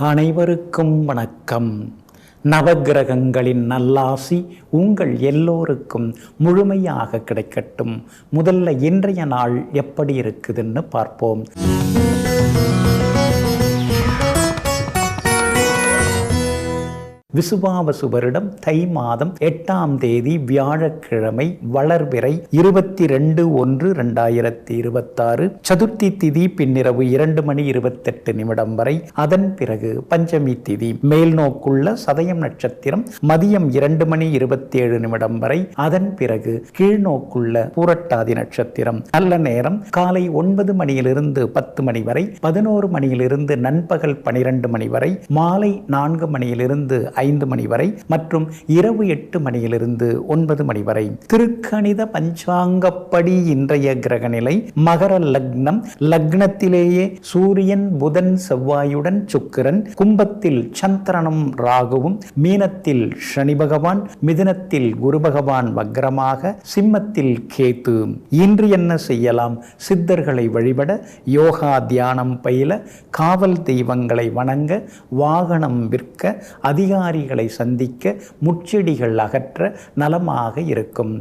அனைவருக்கும் வணக்கம். நவக்கிரகங்களின் நல்லாசி உங்கள் எல்லோருக்கும் முழுமையாக கிடைக்கட்டும். முதல்ல இன்றைய நாள் எப்படி இருக்குதுன்னு பார்ப்போம். விசுவாவசு வருடம் தை மாதம் 8ஆம் தேதி வியாழக்கிழமை, வளர்பிறை 22/1/2026, சதுர்த்தி திதி பின்னிரவு 2:28 வரை. அதன் பிறகு பஞ்சமி திதி. மேல் நோக்குள்ள சதயம் நட்சத்திரம் மதியம் 2:27 வரை. அதன் பிறகு கீழ்நோக்குள்ள பூரட்டாதி நட்சத்திரம். நல்ல நேரம் காலை 9 மணியிலிருந்து 10 மணி வரை, 11 மணியிலிருந்து நண்பகல் 12 மணி வரை, மாலை 4 மணியிலிருந்து 5 மணி வரை மற்றும் இரவு 8 மணியிலிருந்து 9 மணி வரை. திருக்கணித பஞ்சாங்கப்படி இன்றைய கிரகநிலை மகர லக்னம். லக்னத்திலேயே சூரியன், புதன், செவ்வாயுடன் சுக்கிரன், கும்பத்தில் சந்திரனும் ராகுவும், மீனத்தில் சனி பகவான், மிதுனத்தில் குரு பகவான் வக்ரமாக, சிம்மத்தில் கேது. இன்று என்ன செய்யலாம்? சித்தர்களை வழிபட, யோகா தியானம் பயில, காவல் தெய்வங்களை வணங்க, வாகனம் விற்க, அதிகாரிகளை சந்திக்க, முச்செடிகள் அகற்ற நலமாக இருக்கும்.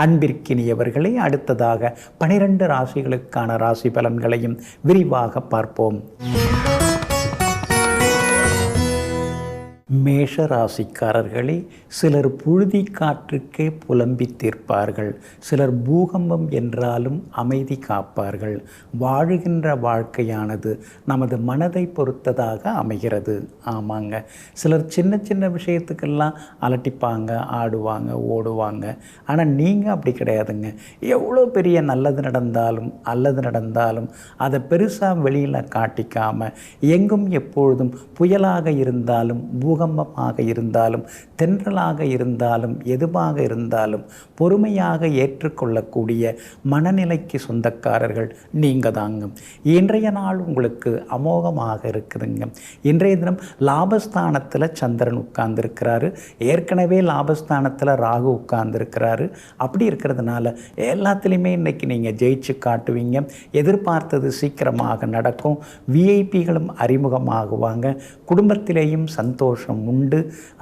அன்பிற்கினியவர்களே, அடுத்ததாக 12 ராசிகளுக்கான ராசி பலன்களையும் விரிவாக பார்ப்போம். மேஷ ராசிக்காரர்களே, சிலர் புழுதி காற்றுக்கே புலம்பி தீர்ப்பார்கள். சிலர் பூகம்பம் என்றாலும் அமைதி காப்பார்கள். வாழுகின்ற வாழ்க்கையானது நமது மனதை பொறுத்ததாக அமைகிறது. ஆமாங்க, சிலர் சின்ன சின்ன விஷயத்துக்கெல்லாம் அலட்டிப்பாங்க, ஆடுவாங்க, ஓடுவாங்க. ஆனால் நீங்கள் அப்படி கிடையாதுங்க. எவ்வளோ பெரிய நல்லது நடந்தாலும் அல்லது நடந்தாலும் அதை பெருசாக வெளியில் காட்டிக்காமல், எங்கும் எப்பொழுதும் புயலாக இருந்தாலும் பூகம்பமாக இருந்தாலும் தென்றலாக இருந்தாலும் எதுவாக இருந்தாலும் பொறுமையாக ஏற்றுக்கொள்ளக்கூடிய மனநிலைக்கு சொந்தக்காரர்கள் நீங்கள் தாங்க. இன்றைய நாள் உங்களுக்கு அமோகமாக இருக்குதுங்க. இன்றைய தினம் லாபஸ்தானத்தில் சந்திரன் உட்கார்ந்துருக்கிறாரு. ஏற்கனவே லாபஸ்தானத்தில் ராகு உட்கார்ந்துருக்கிறாரு. அப்படி இருக்கிறதுனால எல்லாத்துலேயுமே இன்றைக்கி நீங்கள் ஜெயிச்சு காட்டுவீங்க. எதிர்பார்த்தது சீக்கிரமாக நடக்கும். விஐபிகளும் அறிமுகமாகுவாங்க. குடும்பத்திலேயும் சந்தோஷம் உண்டு.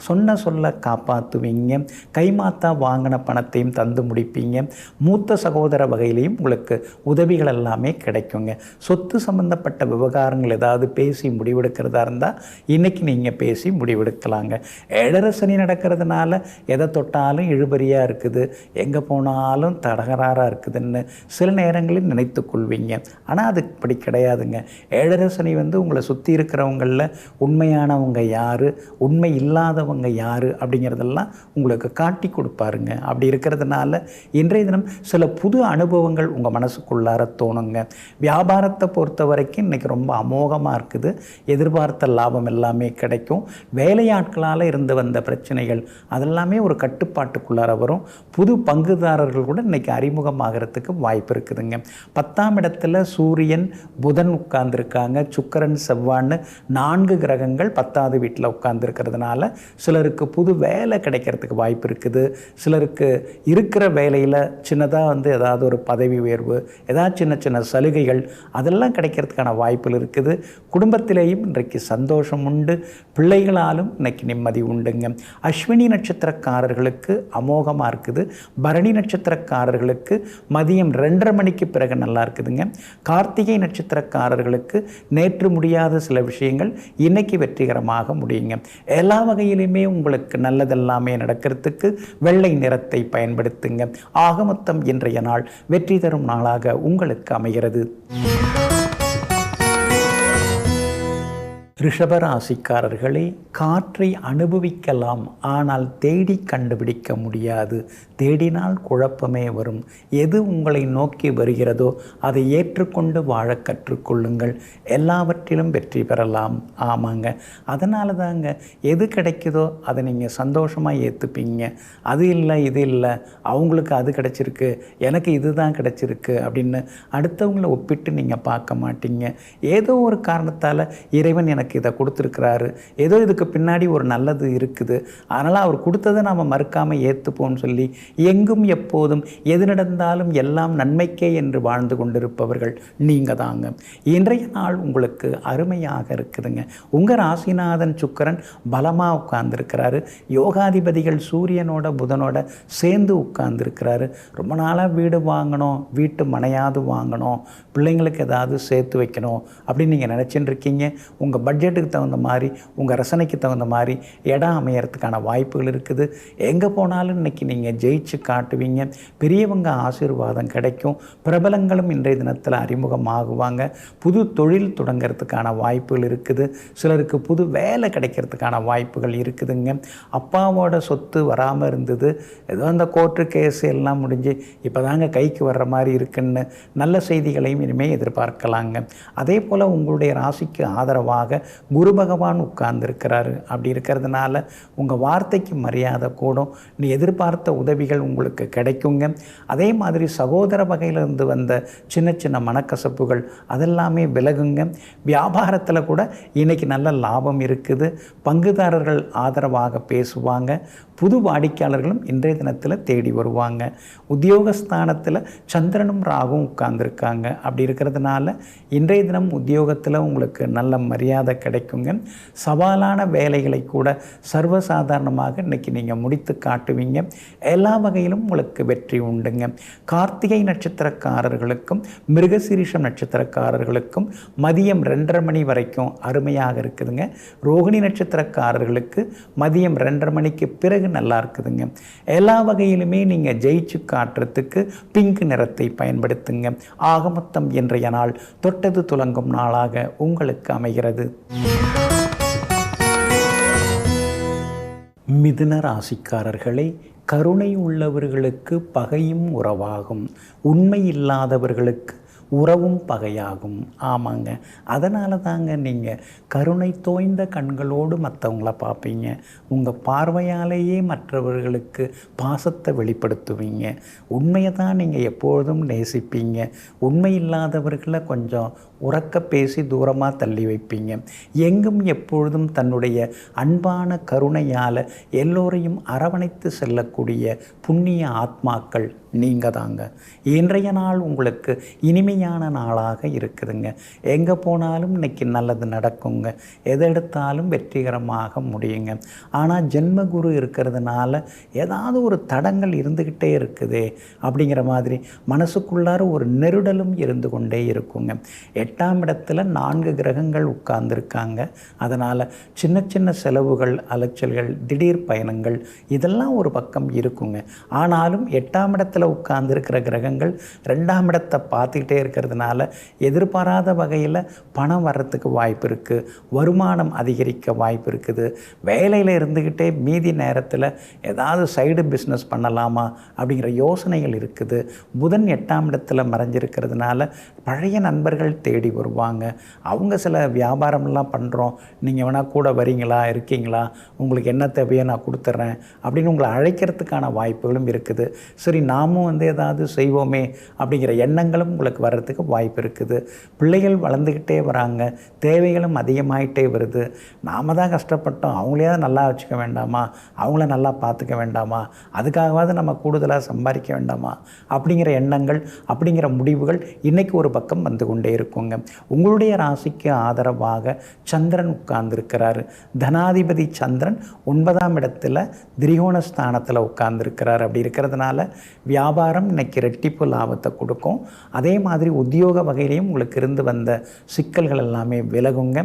சொன்ன சொல்ல காப்பாற்றுவீங்க. கைமாத்தா வாங்கின பணத்தையும் தந்து முடிப்பீங்க. மூத்த சகோதர வகையிலையும் உங்களுக்கு உதவிகள் எல்லாமே கிடைக்குங்க. சொத்து சம்பந்தப்பட்ட விவகாரங்கள் ஏதாவது பேசி முடிவெடுக்கிறதா இருந்தால் இன்றைக்கி நீங்கள் பேசி முடிவெடுக்கலாங்க. ஏழரை சனி நடக்கிறதுனால எதை தொட்டாலும் இழுபறியாக இருக்குது, எங்கே போனாலும் தடகராறாக இருக்குதுன்னு சில நேரங்களில் நினைத்து கொள்வீங்க. ஆனால் அது இப்படி கிடையாதுங்க. ஏழரை சனி உங்களை சுற்றி இருக்கிறவங்களில் உண்மையானவங்க யார், உண்மை இல்லாதவங்க யார் அப்படிங்கிறதெல்லாம் உங்களுக்கு காட்டி கொடுப்பாருங்க. அப்படி இருக்கிறதுனால இன்றைய தினம் சில புது அனுபவங்கள் உங்கள் மனசுக்குள்ளார தோணுங்க. வியாபாரத்தை பொறுத்த வரைக்கும் இன்றைக்கி ரொம்ப அமோகமாக இருக்குது. எதிர்பார்த்த லாபம் எல்லாமே கிடைக்கும். வேலையாட்களால் இருந்து வந்த பிரச்சனைகள் அதெல்லாமே ஒரு கட்டுப்பாட்டுக்குள்ளார வரும். புது பங்குதாரர்கள் கூட இன்றைக்கி அறிமுகமாகிறதுக்கு வாய்ப்பு இருக்குதுங்க. 10ஆம் இடத்துல சூரியன், புதன் உட்கார்ந்துருக்காங்க. சுக்கிரன், செவ்வான்னு 4 கிரகங்கள் 10ஆவது வீட்டில் உட்கார்ந்துருக்கிறதுனால சிலருக்கு புது வேலை கிடைக்கிறதுக்கு வாய்ப்பு இருக்குது. சிலருக்கு இருக்கிற வேலையில் சின்னதாக ஏதாவது ஒரு பதவி உயர்வு, ஏதாவது சின்ன சின்ன சலுகைகள் அதெல்லாம் கிடைக்கிறதுக்கான வாய்ப்புகள் இருக்குது. குடும்பத்திலேயும் இன்றைக்கு சந்தோஷம் உண்டு. பிள்ளைகளாலும் இன்னைக்கு நிம்மதி உண்டுங்க. அஸ்வினி நட்சத்திரக்காரர்களுக்கு அமோகமாக இருக்குது. பரணி நட்சத்திரக்காரர்களுக்கு மதியம் 2:30 மணிக்கு பிறகு நல்லா இருக்குதுங்க. கார்த்திகை நட்சத்திரக்காரர்களுக்கு நேற்று முடியாத சில விஷயங்கள் இன்னைக்கு வெற்றிகரமாக முடியுங்க. எல்லா வகையிலுமே உங்களுக்கு நல்லதெல்லாமே நடக்கிறதுக்கு வெள்ளை நிறத்தை பயன்படுத்துங்க. ஆக மொத்தம் இன்றைய நாள் வெற்றி தரும் நாளாக உங்களுக்கு அமைகிறது. ரிஷபராசிக்காரர்களே, காற்றை அனுபவிக்கலாம், ஆனால் தேடி கண்டுபிடிக்க முடியாது. தேடினால் குழப்பமே வரும். எது உங்களை நோக்கி வருகிறதோ அதை ஏற்றுக்கொண்டு வாழ கற்றுக்கொள்ளுங்கள். எல்லாவற்றிலும் வெற்றி பெறலாம். ஆமாங்க, அதனால தாங்க எது கிடைக்குதோ அதை நீங்கள் சந்தோஷமாக ஏற்றுப்பீங்க. அது இல்லை, இது இல்லை, அவங்களுக்கு அது கிடைச்சிருக்கு, எனக்கு இது தான் கிடைச்சிருக்கு அப்படின்னு அடுத்தவங்களை ஒப்பிட்டு நீங்கள் பார்க்க மாட்டீங்க. ஏதோ ஒரு காரணத்தால் இறைவன் எனக்கு எனக்கு இதை கொடுத்துருக்கிறாரு, ஏதோ இதுக்கு பின்னாடி ஒரு நல்லது இருக்குது, அதனால் அவர் கொடுத்ததை நாம் மறுக்காமல் ஏற்றுப்போம்னு சொல்லி எங்கும் எப்போதும் எது நடந்தாலும் எல்லாம் நன்மைக்கே என்று வாழ்ந்து கொண்டிருப்பவர்கள் நீங்கள் தாங்க. இன்றைய நாள் உங்களுக்கு அருமையாக இருக்குதுங்க. உங்கள் ராசிநாதன் சுக்கிரன் பலமாக உட்கார்ந்துருக்கிறாரு. யோகாதிபதிகள் சூரியனோட புதனோட சேர்ந்து உட்கார்ந்துருக்கிறாரு. ரொம்ப நாளாக வீடு வாங்கணும், வீட்டு மனையாவது வாங்கணும், பிள்ளைங்களுக்கு ஏதாவது சேர்த்து வைக்கணும் அப்படின்னு நீங்கள் நினச்சிட்டு இருக்கீங்க. உங்கள் பட்ஜெட்டுக்கு தகுந்த மாதிரி, உங்கள் ரசனைக்கு தகுந்த மாதிரி இடம் அமையறதுக்கான வாய்ப்புகள் இருக்குது. எங்கே போனாலும் இன்றைக்கி நீங்கள் ஜெயிச்சு காட்டுவீங்க. பெரியவங்க ஆசீர்வாதம் கிடைக்கும். பிரபலங்களும் இன்றைய தினத்தில் அறிமுகமாகுவாங்க. புது தொழில் தொடங்கிறதுக்கான வாய்ப்புகள் இருக்குது. சிலருக்கு புது வேலை கிடைக்கிறதுக்கான வாய்ப்புகள் இருக்குதுங்க. அப்பாவோட சொத்து வராமல் இருந்தது, ஏதோ அந்த கோர்ட்டு கேஸ் எல்லாம் முடிஞ்சு இப்போ தாங்க கைக்கு வர்ற மாதிரி இருக்குன்னு நல்ல செய்திகளையும் இனிமேல் எதிர்பார்க்கலாங்க. அதே போல் உங்களுடைய ராசிக்கு ஆதரவாக குரு பகவான் உட்கார்ந்துருக்கிறாரு. அப்படி இருக்கிறதுனால உங்கள் வார்த்தைக்கு மரியாதை கூடும். நீ எதிர்பார்த்த உதவிகள் உங்களுக்கு கிடைக்குங்க. அதே மாதிரி சகோதர வகையிலிருந்து வந்த சின்ன சின்ன மனக்கசப்புகள் அதெல்லாமே விலகுங்க. வியாபாரத்தில் கூட இன்றைக்கி நல்ல லாபம் இருக்குது. பங்குதாரர்கள் ஆதரவாக பேசுவாங்க. புது வாடிக்கையாளர்களும் இன்றைய தினத்தில் தேடி வருவாங்க. உத்தியோகஸ்தானத்தில் சந்திரனும் ராகும் உட்கார்ந்துருக்காங்க. அப்படி இருக்கிறதுனால இன்றைய தினம் உத்தியோகத்தில் உங்களுக்கு நல்ல மரியாதை கிடைக்குங்க. சவாலான வேலைகளை கூட சர்வசாதாரணமாக இன்றைக்கி நீங்கள் முடித்து காட்டுவீங்க. எல்லா வகையிலும் உங்களுக்கு வெற்றி உண்டுங்க. கார்த்திகை நட்சத்திரக்காரர்களுக்கும் மிருகசீரிஷம் நட்சத்திரக்காரர்களுக்கும் மதியம் 2:30 மணி வரைக்கும் அருமையாக இருக்குதுங்க. ரோகிணி நட்சத்திரக்காரர்களுக்கு மதியம் 2:30 மணிக்கு பிறகு நல்லா இருக்குதுங்க. எல்லா வகையிலுமே நீங்கள் ஜெயிச்சு காட்டுறதுக்கு பிங்க் நிறத்தை பயன்படுத்துங்க. ஆக மொத்தம் இன்றைய நாள் தொட்டது துலங்கும் நாளாக உங்களுக்கு அமைகிறது. மிதுன ராசிக்காரர்களே, கருணை உள்ளவர்களுக்கு பகையும் உறவாகும், உண்மை இல்லாதவர்களுக்கு உறவும் பகையாகும். ஆமாங்க, அதனால தாங்க நீங்கள் கருணை தோய்ந்த கண்களோடு மற்றவங்கள பார்ப்பீங்க. உங்கள் பார்வையாலேயே மற்றவர்களுக்கு பாசத்தை வெளிப்படுத்துவீங்க. உண்மையை தான் நீங்கள் எப்பொழுதும் நேசிப்பீங்க. உண்மை இல்லாதவர்களை கொஞ்சம் உறக்க பேசி தூரமாக தள்ளி வைப்பீங்க. எங்கும் எப்பொழுதும் தன்னுடைய அன்பான கருணையால் எல்லோரையும் அரவணைத்து செல்லக்கூடிய புண்ணிய ஆத்மாக்கள் நீங்கள் தாங்க. இன்றைய நாள் உங்களுக்கு இனிமையான நாளாக இருக்குதுங்க. எங்கே போனாலும் இன்றைக்கி நல்லது நடக்குங்க. எதை எடுத்தாலும் வெற்றிகரமாக முடியுங்க. ஆனால் ஜென்மகுரு இருக்கிறதுனால ஏதாவது ஒரு தடங்கள் இருந்துக்கிட்டே இருக்குதே அப்படிங்கிற மாதிரி மனசுக்குள்ளார ஒரு நெருடலும் இருந்து கொண்டே இருக்குங்க. 8ஆம் இடத்துல 4 கிரகங்கள் உட்கார்ந்துருக்காங்க. அதனால் சின்ன சின்ன செலவுகள், அலைச்சல்கள், திடீர் பயணங்கள் இதெல்லாம் ஒரு பக்கம் இருக்குங்க. ஆனாலும் 8ஆம் இடத்துல உட்கார்ந்துருக்கிற கிரகங்கள் 2ஆம் இடத்தை பார்த்துக்கிட்டே இருக்கிறதுனால எதிர்பாராத வகையில் பணம் வர்றதுக்கு வாய்ப்பு இருக்குது. வருமானம் அதிகரிக்க வாய்ப்பு இருக்குது. வேலையில் இருந்துக்கிட்டே மீதி நேரத்தில் ஏதாவது சைடு பிஸ்னஸ் பண்ணலாமா அப்படிங்கிற யோசனைகள் இருக்குது. புதன் 8ஆம் இடத்துல மறைஞ்சிருக்கிறதுனால பழைய நண்பர்கள் தேடி வருவாங்க. அவங்க சில வியாபாரம்லாம் பண்ணுறோம், நீங்கள் வேணால் கூட வரீங்களா, இருக்கீங்களா, உங்களுக்கு என்ன தேவையோ நான் கொடுத்துட்றேன் அப்படின்னு உங்களை அழைக்கிறதுக்கான வாய்ப்புகளும் இருக்குது. சரி, நாமும் ஏதாவது செய்வோமே அப்படிங்கிற எண்ணங்களும் உங்களுக்கு வர்றதுக்கு வாய்ப்பு இருக்குது. பிள்ளைகள் வளர்ந்துக்கிட்டே வராங்க, தேவைகளும் அதிகமாகிட்டே வருது. நாம் தான் கஷ்டப்பட்டோம், அவங்களையாவது நல்லா வச்சுக்க வேண்டாமா, அவங்கள நல்லா பார்த்துக்க வேண்டாமா, அதுக்காகவாவது நம்ம கூடுதலாக சம்பாதிக்க வேண்டாமா அப்படிங்கிற எண்ணங்கள், அப்படிங்கிற முடிவுகள் இன்றைக்கி ஒரு பக்கம் வந்து கொண்டே இருக்குங்க. உங்களுடைய ராசிக்கு ஆதரவாக சந்திரன் உட்கார்ந்துருக்கிறாரு. தனாதிபதி சந்திரன் 9ஆம் இடத்துல திரிகோணஸ்தானத்தில் உட்கார்ந்துருக்கிறார். அப்படி இருக்கிறதுனால வியாபாரம் இன்னைக்கு ரெட்டிப்பு லாபத்தை கொடுக்கும். அதே மாதிரி உத்தியோக வகையிலையும் உங்களுக்கு இருந்து வந்த சிக்கல்கள் எல்லாமே விலகுங்க.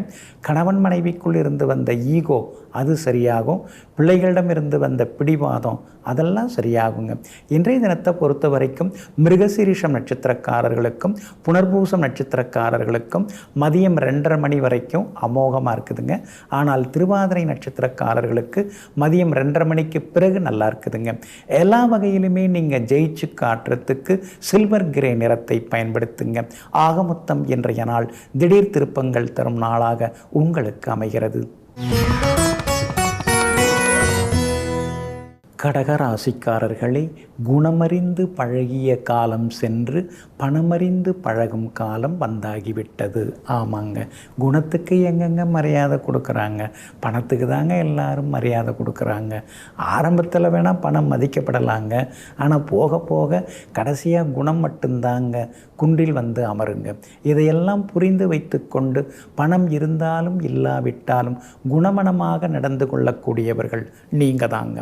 கணவன் மனைவிக்குள் இருந்து வந்த ஈகோ அது சரியாகும். பிள்ளைகளிடம் இருந்து வந்த பிடிவாதம் அதெல்லாம் சரியாகுங்க. இன்றைய தினத்தை பொறுத்த வரைக்கும் மிருகசீரிஷம் நட்சத்திரக்காரர்களுக்கும் புனர்பூசம் நட்சத்திரக்காரர்களுக்கும் மதியம் 2:30 மணி வரைக்கும் அமோகமாக இருக்குதுங்க. ஆனால் திருவாதிரை நட்சத்திரக்காரர்களுக்கு மதியம் 2:30 மணிக்கு பிறகு நல்லா இருக்குதுங்க. எல்லா வகையிலுமே நீங்கள் ஜெயிச்சு காட்டுறதுக்கு சில்வர் கிரே நிறத்தை பயன்படுத்துங்க. ஆக மொத்தம் இன்றைய நாள் திடீர் திருப்பங்கள் தரும் நாளாக உங்களுக்கு அமைகிறது. கடகராசிக்காரர்களே, குணமறிந்து பழகிய காலம் சென்று பணமறிந்து பழகும் காலம் வந்தாகிவிட்டது. ஆமாங்க, குணத்துக்கு எங்கெங்க மரியாதை கொடுக்குறாங்க, பணத்துக்கு தாங்க எல்லாரும் மரியாதை கொடுக்குறாங்க. ஆரம்பத்தில் வேணால் பணம் மதிக்கப்படலாங்க, ஆனால் போக போக கடைசியாக குணம் மட்டும்தாங்க குன்றில் வந்து அமருங்க. இதையெல்லாம் புரிந்து வைத்து கொண்டு பணம் இருந்தாலும் இல்லாவிட்டாலும் குணமனமாக நடந்து கொள்ளக்கூடியவர்கள் நீங்கள் தாங்க.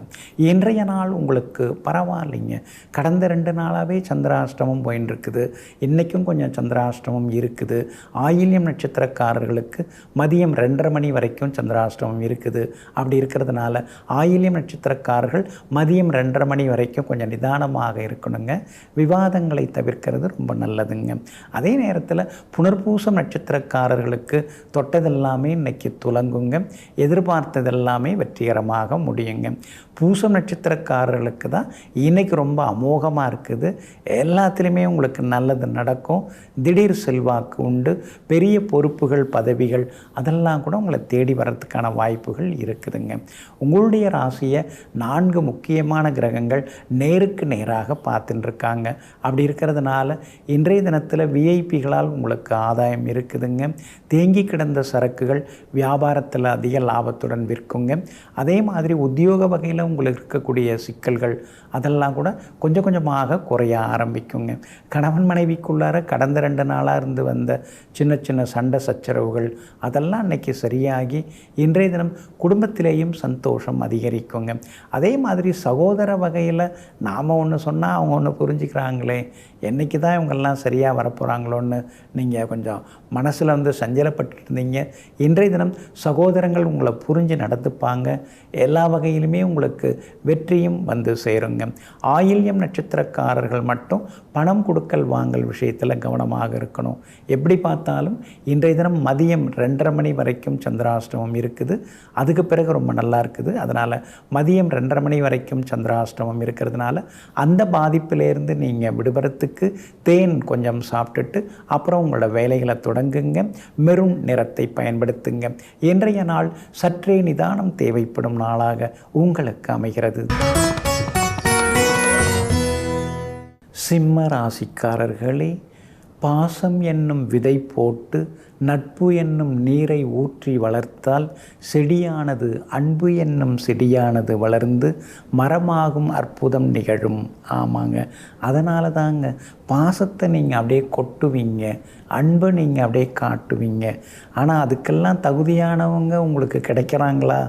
இன்றைய நாள் உங்களுக்கு பரவாயில்லைங்க. கடந்த 2 நாளாகவே சந்திராஷ்டமம் போயின்னு இருக்குது. இன்றைக்கும் கொஞ்சம் சந்திராஷ்டமம் இருக்குது. ஆயில்யம் நட்சத்திரக்காரர்களுக்கு மதியம் 2:30 மணி வரைக்கும் சந்திராஷ்டமம் இருக்குது. அப்படி இருக்கிறதுனால ஆயில்யம் நட்சத்திரக்காரர்கள் மதியம் 2:30 மணி வரைக்கும் கொஞ்சம் நிதானமாக இருக்கணுங்க. விவாதங்களை தவிர்க்கிறது ரொம்ப நல்லதுங்க. அதே நேரத்தில் புனர்பூசம் நட்சத்திரக்காரர்களுக்கு தொட்டதெல்லாமே இன்னைக்கு துலங்குங்க. எதிர்பார்த்ததெல்லாமே வெற்றிகரமாக முடியுங்க. பூசம் நட்சத்திரக்காரர்களுக்கு தான் இன்றைக்கி ரொம்ப அமோகமாக இருக்குது. எல்லாத்துலேயுமே உங்களுக்கு நல்லது நடக்கும். திடீர் செல்வாக்கு உண்டு. பெரிய பொறுப்புகள், பதவிகள் அதெல்லாம் கூட உங்களை தேடி வர்றதுக்கான வாய்ப்புகள் இருக்குதுங்க. உங்களுடைய ராசியை 4 முக்கியமான கிரகங்கள் நேருக்கு நேராக பார்த்துட்டு இருக்காங்க. அப்படி இருக்கிறதுனால இன்றைய தினத்தில் விஐபிகளால் உங்களுக்கு ஆதாயம் இருக்குதுங்க. தேங்கி கிடந்த சரக்குகள் வியாபாரத்தில் அதிக லாபத்துடன் விற்குங்க. அதே மாதிரி உத்தியோக வகையில் உங்களுக்கு இருக்கக்கூடிய சிக்கல்கள் அதெல்லாம் கூட கொஞ்சம் கொஞ்சமாக குறைய ஆரம்பிக்குங்க. கணவன் மனைவிக்குள்ளார கடந்த 2 நாளாக இருந்து வந்த சின்ன சின்ன சண்டை சச்சரவுகள் அதெல்லாம் அன்னைக்கு சரியாகி இன்றைய தினம் குடும்பத்திலேயும் சந்தோஷம் அதிகரிக்குங்க. அதே மாதிரி சகோதர வகையில் நாம் ஒன்று சொன்னால் அவங்க ஒன்று புரிஞ்சுக்கிறாங்களே, என்றைக்கு தான் இவங்கெல்லாம் சரியாக வரப்போகிறாங்களோன்னு நீங்கள் கொஞ்சம் மனசில் வந்து சஞ்சலப்பட்டு இருந்தீங்க. இன்றைய தினம் சகோதரங்கள் உங்களை புரிஞ்சு நடந்துப்பாங்க. எல்லா வகையிலுமே உங்களுக்கு வெற்றியும் வந்து சேருங்க. ஆயில்யம் நட்சத்திரக்காரர்கள் மட்டும் பணம் கொடுக்கல் வாங்கல் விஷயத்தில் கவனமாக இருக்கணும். எப்படி பார்த்தாலும் இன்றைய தினம் மதியம் 2:30 மணி வரைக்கும் சந்திராஷ்டமம் இருக்குது. அதுக்கு பிறகு ரொம்ப நல்லா இருக்குது. அதனால் மதியம் 2:30 மணி வரைக்கும் சந்திராஷ்டமம் இருக்கிறதுனால அந்த பாதிப்பிலேருந்து நீங்கள் விடுபடுறதுக்கு தேன் கொஞ்சம் சாப்பிட்டுட்டு அப்புறம் உங்களோட வேலைகளை தொடங்குங்க. மெரூன் நிறத்தை பயன்படுத்துங்க. இன்றைய நாள் சற்றே நிதானம் தேவைப்படும் நாளாக உங்களுக்கு அமைகிறது. சிம்ம ராசிக்காரர்களே, பாசம் என்னும் விதை போட்டு நட்பு என்னும் நீரை ஊற்றி வளர்த்தால் செடியானது அன்பு என்னும் செடியானது வளர்ந்து மரமாகும் அற்புதம் நிகழும். ஆமாங்க, அதனால தாங்க பாசத்தை நீங்கள் அப்படியே கொட்டுவீங்க, அன்பை நீங்கள் அப்படியே காட்டுவீங்க. ஆனால் அதுக்கெல்லாம் தகுதியானவங்க உங்களுக்கு கிடைக்கிறாங்களா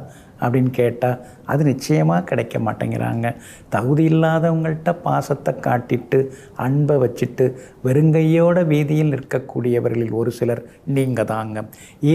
அப்படின்னு கேட்டால் அது நிச்சயமாக கிடைக்க மாட்டேங்கிறாங்க. தகுதி இல்லாதவங்கள்ட்ட பாசத்தை காட்டிட்டு அன்பை வச்சுட்டு வெறுங்கையோட வீதியில் இருக்கக்கூடியவர்களில் ஒரு சிலர் நீங்கள் தாங்க.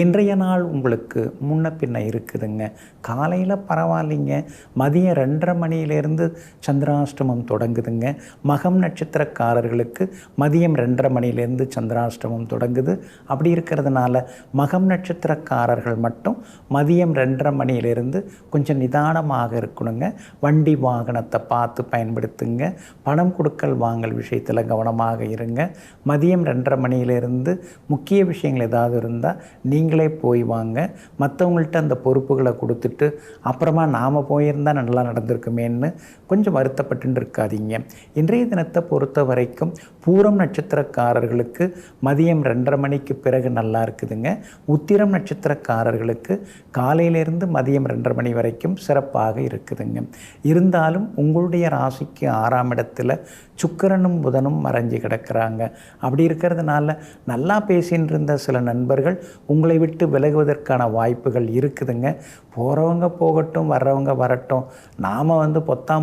இன்றைய நாள் உங்களுக்கு முன்ன பின்ன இருக்குதுங்க. காலையில் பரவாயில்லைங்க, மதியம் 2:30 மணியிலேருந்து சந்திராஷ்டமம் தொடங்குதுங்க. மகம் நட்சத்திரக்காரர்களுக்கு மதியம் 2:30 மணியிலேருந்து சந்திராஷ்டமம் தொடங்குது. அப்படி இருக்கிறதுனால மகம் நட்சத்திரக்காரர்கள் மட்டும் மதியம் 2:30 மணியிலேருந்து கொஞ்சம் நிதானமாக இருக்கணுங்க. வண்டி வாகனத்தை பார்த்து பயன்படுத்துங்க. பணம் கொடுக்கல் வாங்கல் விஷயத்தில் கவனமாக இருங்க. மதியம் 2:30 மணியிலிருந்து முக்கிய விஷயங்கள் ஏதாவது இருந்தால் நீங்களே போய் வாங்க. மற்றவங்கள்ட்ட அந்த பொறுப்புகளை கொடுத்துட்டு அப்புறமா நாம் போயிருந்தால் நல்லா நடந்திருக்குமேன்னு கொஞ்சம் வருத்தப்பட்டு இருக்காதீங்க. இன்றைய தினத்தை பொறுத்த வரைக்கும் பூரம் நட்சத்திரக்காரர்களுக்கு மதியம் 2:30 மணிக்கு பிறகு நல்லா இருக்குதுங்க. உத்திரம் நட்சத்திரக்காரர்களுக்கு காலையிலேருந்து மதியம் 2:30 மணி வரைக்கும் சிறப்பாக இருக்குதுங்க. இருந்தாலும் உங்களுடைய ராசிக்கு 6ஆம் இடத்துல சுக்கிரனும் புதனும் மறைஞ்சு கிடக்கிறாங்க. அப்படி இருக்கிறதுனால நல்லா பேசின்னு இருந்த சில நண்பர்கள் உங்களை விட்டு விலகுவதற்கான வாய்ப்புகள் இருக்குதுங்க. போகிறவங்க போகட்டும், வர்றவங்க வரட்டும், நாம் வந்து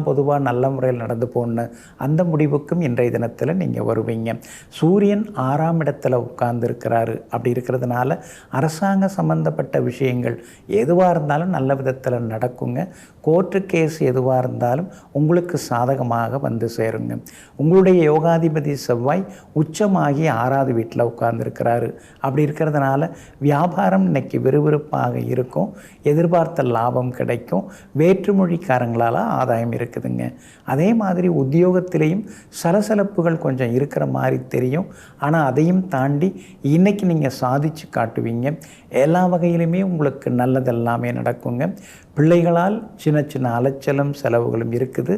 பொதுவாக நல்ல முறையில் நடந்து போகணும் அந்த முடிவுக்கும் இன்றைய தினத்தில் நீங்கள் வருவீங்க. சூரியன் 6ஆம் இடத்துல உட்கார்ந்துருக்கிறாரு. அப்படி இருக்கிறதுனால அரசாங்க சம்பந்தப்பட்ட விஷயங்கள் எதுவாக இருந்தாலும் நல்ல விதத்தில் நடக்குங்க. கோர்ட்டு கேஸ் எதுவாக இருந்தாலும் உங்களுக்கு சாதகமாக வந்து சேருங்க. உங்களுடைய யோகாதிபதி செவ்வாய் உச்சமாகி 6ஆவது வீட்டில் உட்கார்ந்துருக்கிறாரு. அப்படி இருக்கிறதுனால வியாபாரம் இன்னைக்கு விறுவிறுப்பாக இருக்கும். எதிர்பார்த்த லாபம் கிடைக்கும். வேற்றுமொழிக்காரங்களால் ஆதாயம் இருக்குதுங்க. அதே மாதிரி உத்தியோகத்திலையும் சலசலப்புகள் கொஞ்சம் இருக்கிற மாதிரி தெரியும். ஆனால் அதையும் தாண்டி இன்றைக்கி நீங்கள் சாதித்து காட்டுவீங்க. எல்லா வகையிலுமே உங்களுக்கு நல்லதெல்லாமே நடக்குங்க. பிள்ளைகளால் சின்ன சின்ன அலைச்சலும் செலவுகளும் இருக்குது.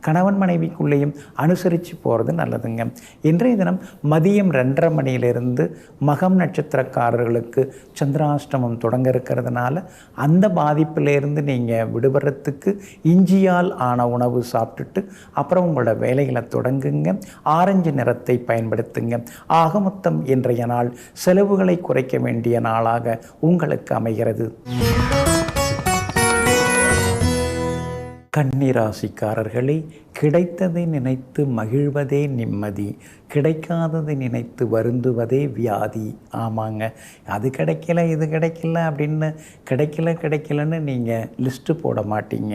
கணவன் மனைவிக்குள்ளேயும் அனுசரித்து போகிறது நல்லதுங்க. இன்றைய தினம் மதியம் 2:30 மணியிலிருந்து மகம் நட்சத்திரக்காரர்களுக்கு சந்திராஷ்டமம் தொடங்க இருக்கிறதுனால அந்த பாதிப்பிலேருந்து நீங்கள் விடுபடுறதுக்கு இஞ்சியால் ஆன உணவு சாப்பிட்டுட்டு அப்புறம் உங்களோட வேலைகளை தொடங்குங்க. ஆரஞ்சு நிறத்தை பயன்படுத்துங்க. ஆக மொத்தம் இன்றைய நாள் செலவுகளை குறைக்க வேண்டிய நாளாக உங்களுக்கு அமைகிறது. கன்னிராசிக்காரர்களே, கிடைத்ததை நினைத்து மகிழ்வதே நிம்மதி, கிடைக்காததை நினைத்து வருந்துவதே வியாதி. ஆமாங்க, அது கிடைக்கல இது கிடைக்கல அப்படின்னு கிடைக்கலன்னு நீங்கள் லிஸ்ட்டு போட மாட்டீங்க.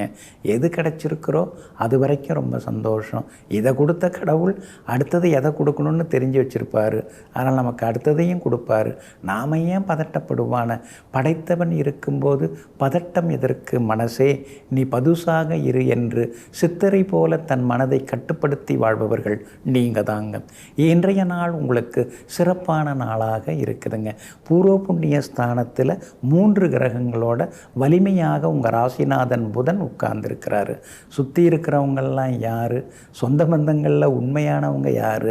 எது கிடைச்சிருக்கிறோ அது வரைக்கும் ரொம்ப சந்தோஷம். இதை கொடுத்த கடவுள் அடுத்தது எதை கொடுக்கணும்னு தெரிஞ்சு வச்சுருப்பார். அதனால் நமக்கு அடுத்ததையும் கொடுப்பார். நாம் ஏன் பதட்டப்படுவான? படைத்தவன் இருக்கும்போது பதட்டம் எதற்கு? மனசே நீ பதுசாக இரு என்று சித்தரை போல தன் மனதை கட்டுப்படுத்தி வாழ்பவர்கள் நீங்கள் தாங்க. இன்றைய நாள் உங்களுக்கு சிறப்பான நாளாக இருக்குதுங்க. பூர்வ புண்ணிய ஸ்தானத்தில் 3 கிரகங்களோட வலிமையாக உங்கள் ராசிநாதன் புதன் உட்கார்ந்துருக்கிறாரு. சுற்றி இருக்கிறவங்கெல்லாம் யார்? சொந்த பந்தங்களில் உண்மையானவங்க யார்?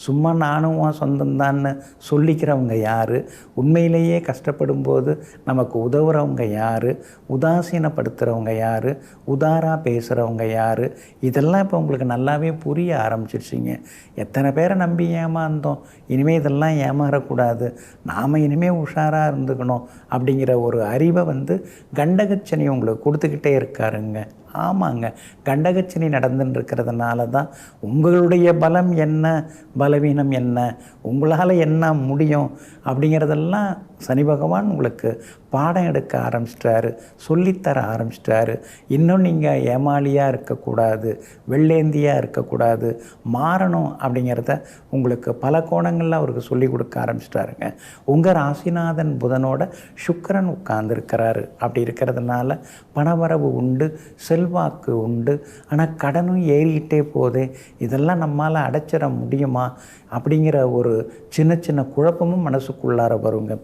சும்மா நானும் சொந்தம்தான்னு சொல்லிக்கிறவங்க யார்? உண்மையிலேயே கஷ்டப்படும் போது நமக்கு உதவுறவங்க யார்? உதாசீனப்படுத்துகிறவங்க யார்? உதாரா பேசுகிறவங்க யார்? இதெல்லாம் இப்போ உங்களுக்கு நல்லாவே புரிய ஆரம்பிச்சிருச்சிங்க. எத்தனை பேரை நம்பி ஏமாந்தோம், இனிமேல் இதெல்லாம் ஏமாறக்கூடாது, நாம் இனிமேல் உஷாராக இருந்துக்கணும் அப்படிங்கிற ஒரு அறிவை கண்டகச்சனி உங்களுக்கு கொடுத்துக்கிட்டே இருக்காருங்க. ஆமாங்க, கண்டகச்சனி நடந்துட்டுருக்கிறதுனால தான் உங்களுடைய பலம் என்ன, பலவீனம் என்ன, உங்களால் என்ன முடியும் அப்படிங்கிறதெல்லாம் சனி பகவான் உங்களுக்கு பாடம் எடுக்க ஆரம்பிச்சிட்டாரு, சொல்லித்தர ஆரம்பிச்சிட்டாரு. இன்னும் நீங்கள் ஏமாளியாக இருக்கக்கூடாது, வெள்ளேந்தியாக இருக்கக்கூடாது, மாறணும் அப்படிங்கிறத உங்களுக்கு பல கோணங்களில் அவருக்கு சொல்லி கொடுக்க ஆரம்பிச்சிட்டாருங்க. உங்கள் ராசிநாதன் புதனோட சுக்கிரன் உட்கார்ந்துருக்கிறாரு. அப்படி இருக்கிறதுனால பணவரவு உண்டு, செல்வாக்கு உண்டு. ஆனால் கடனும் ஏறிக்கிட்டே போதே, இதெல்லாம் நம்மால் அடைச்சிட முடியுமா அப்படிங்கிற ஒரு சின்ன சின்ன குழப்பமும் மனசுக்குள்ளார வருங்க.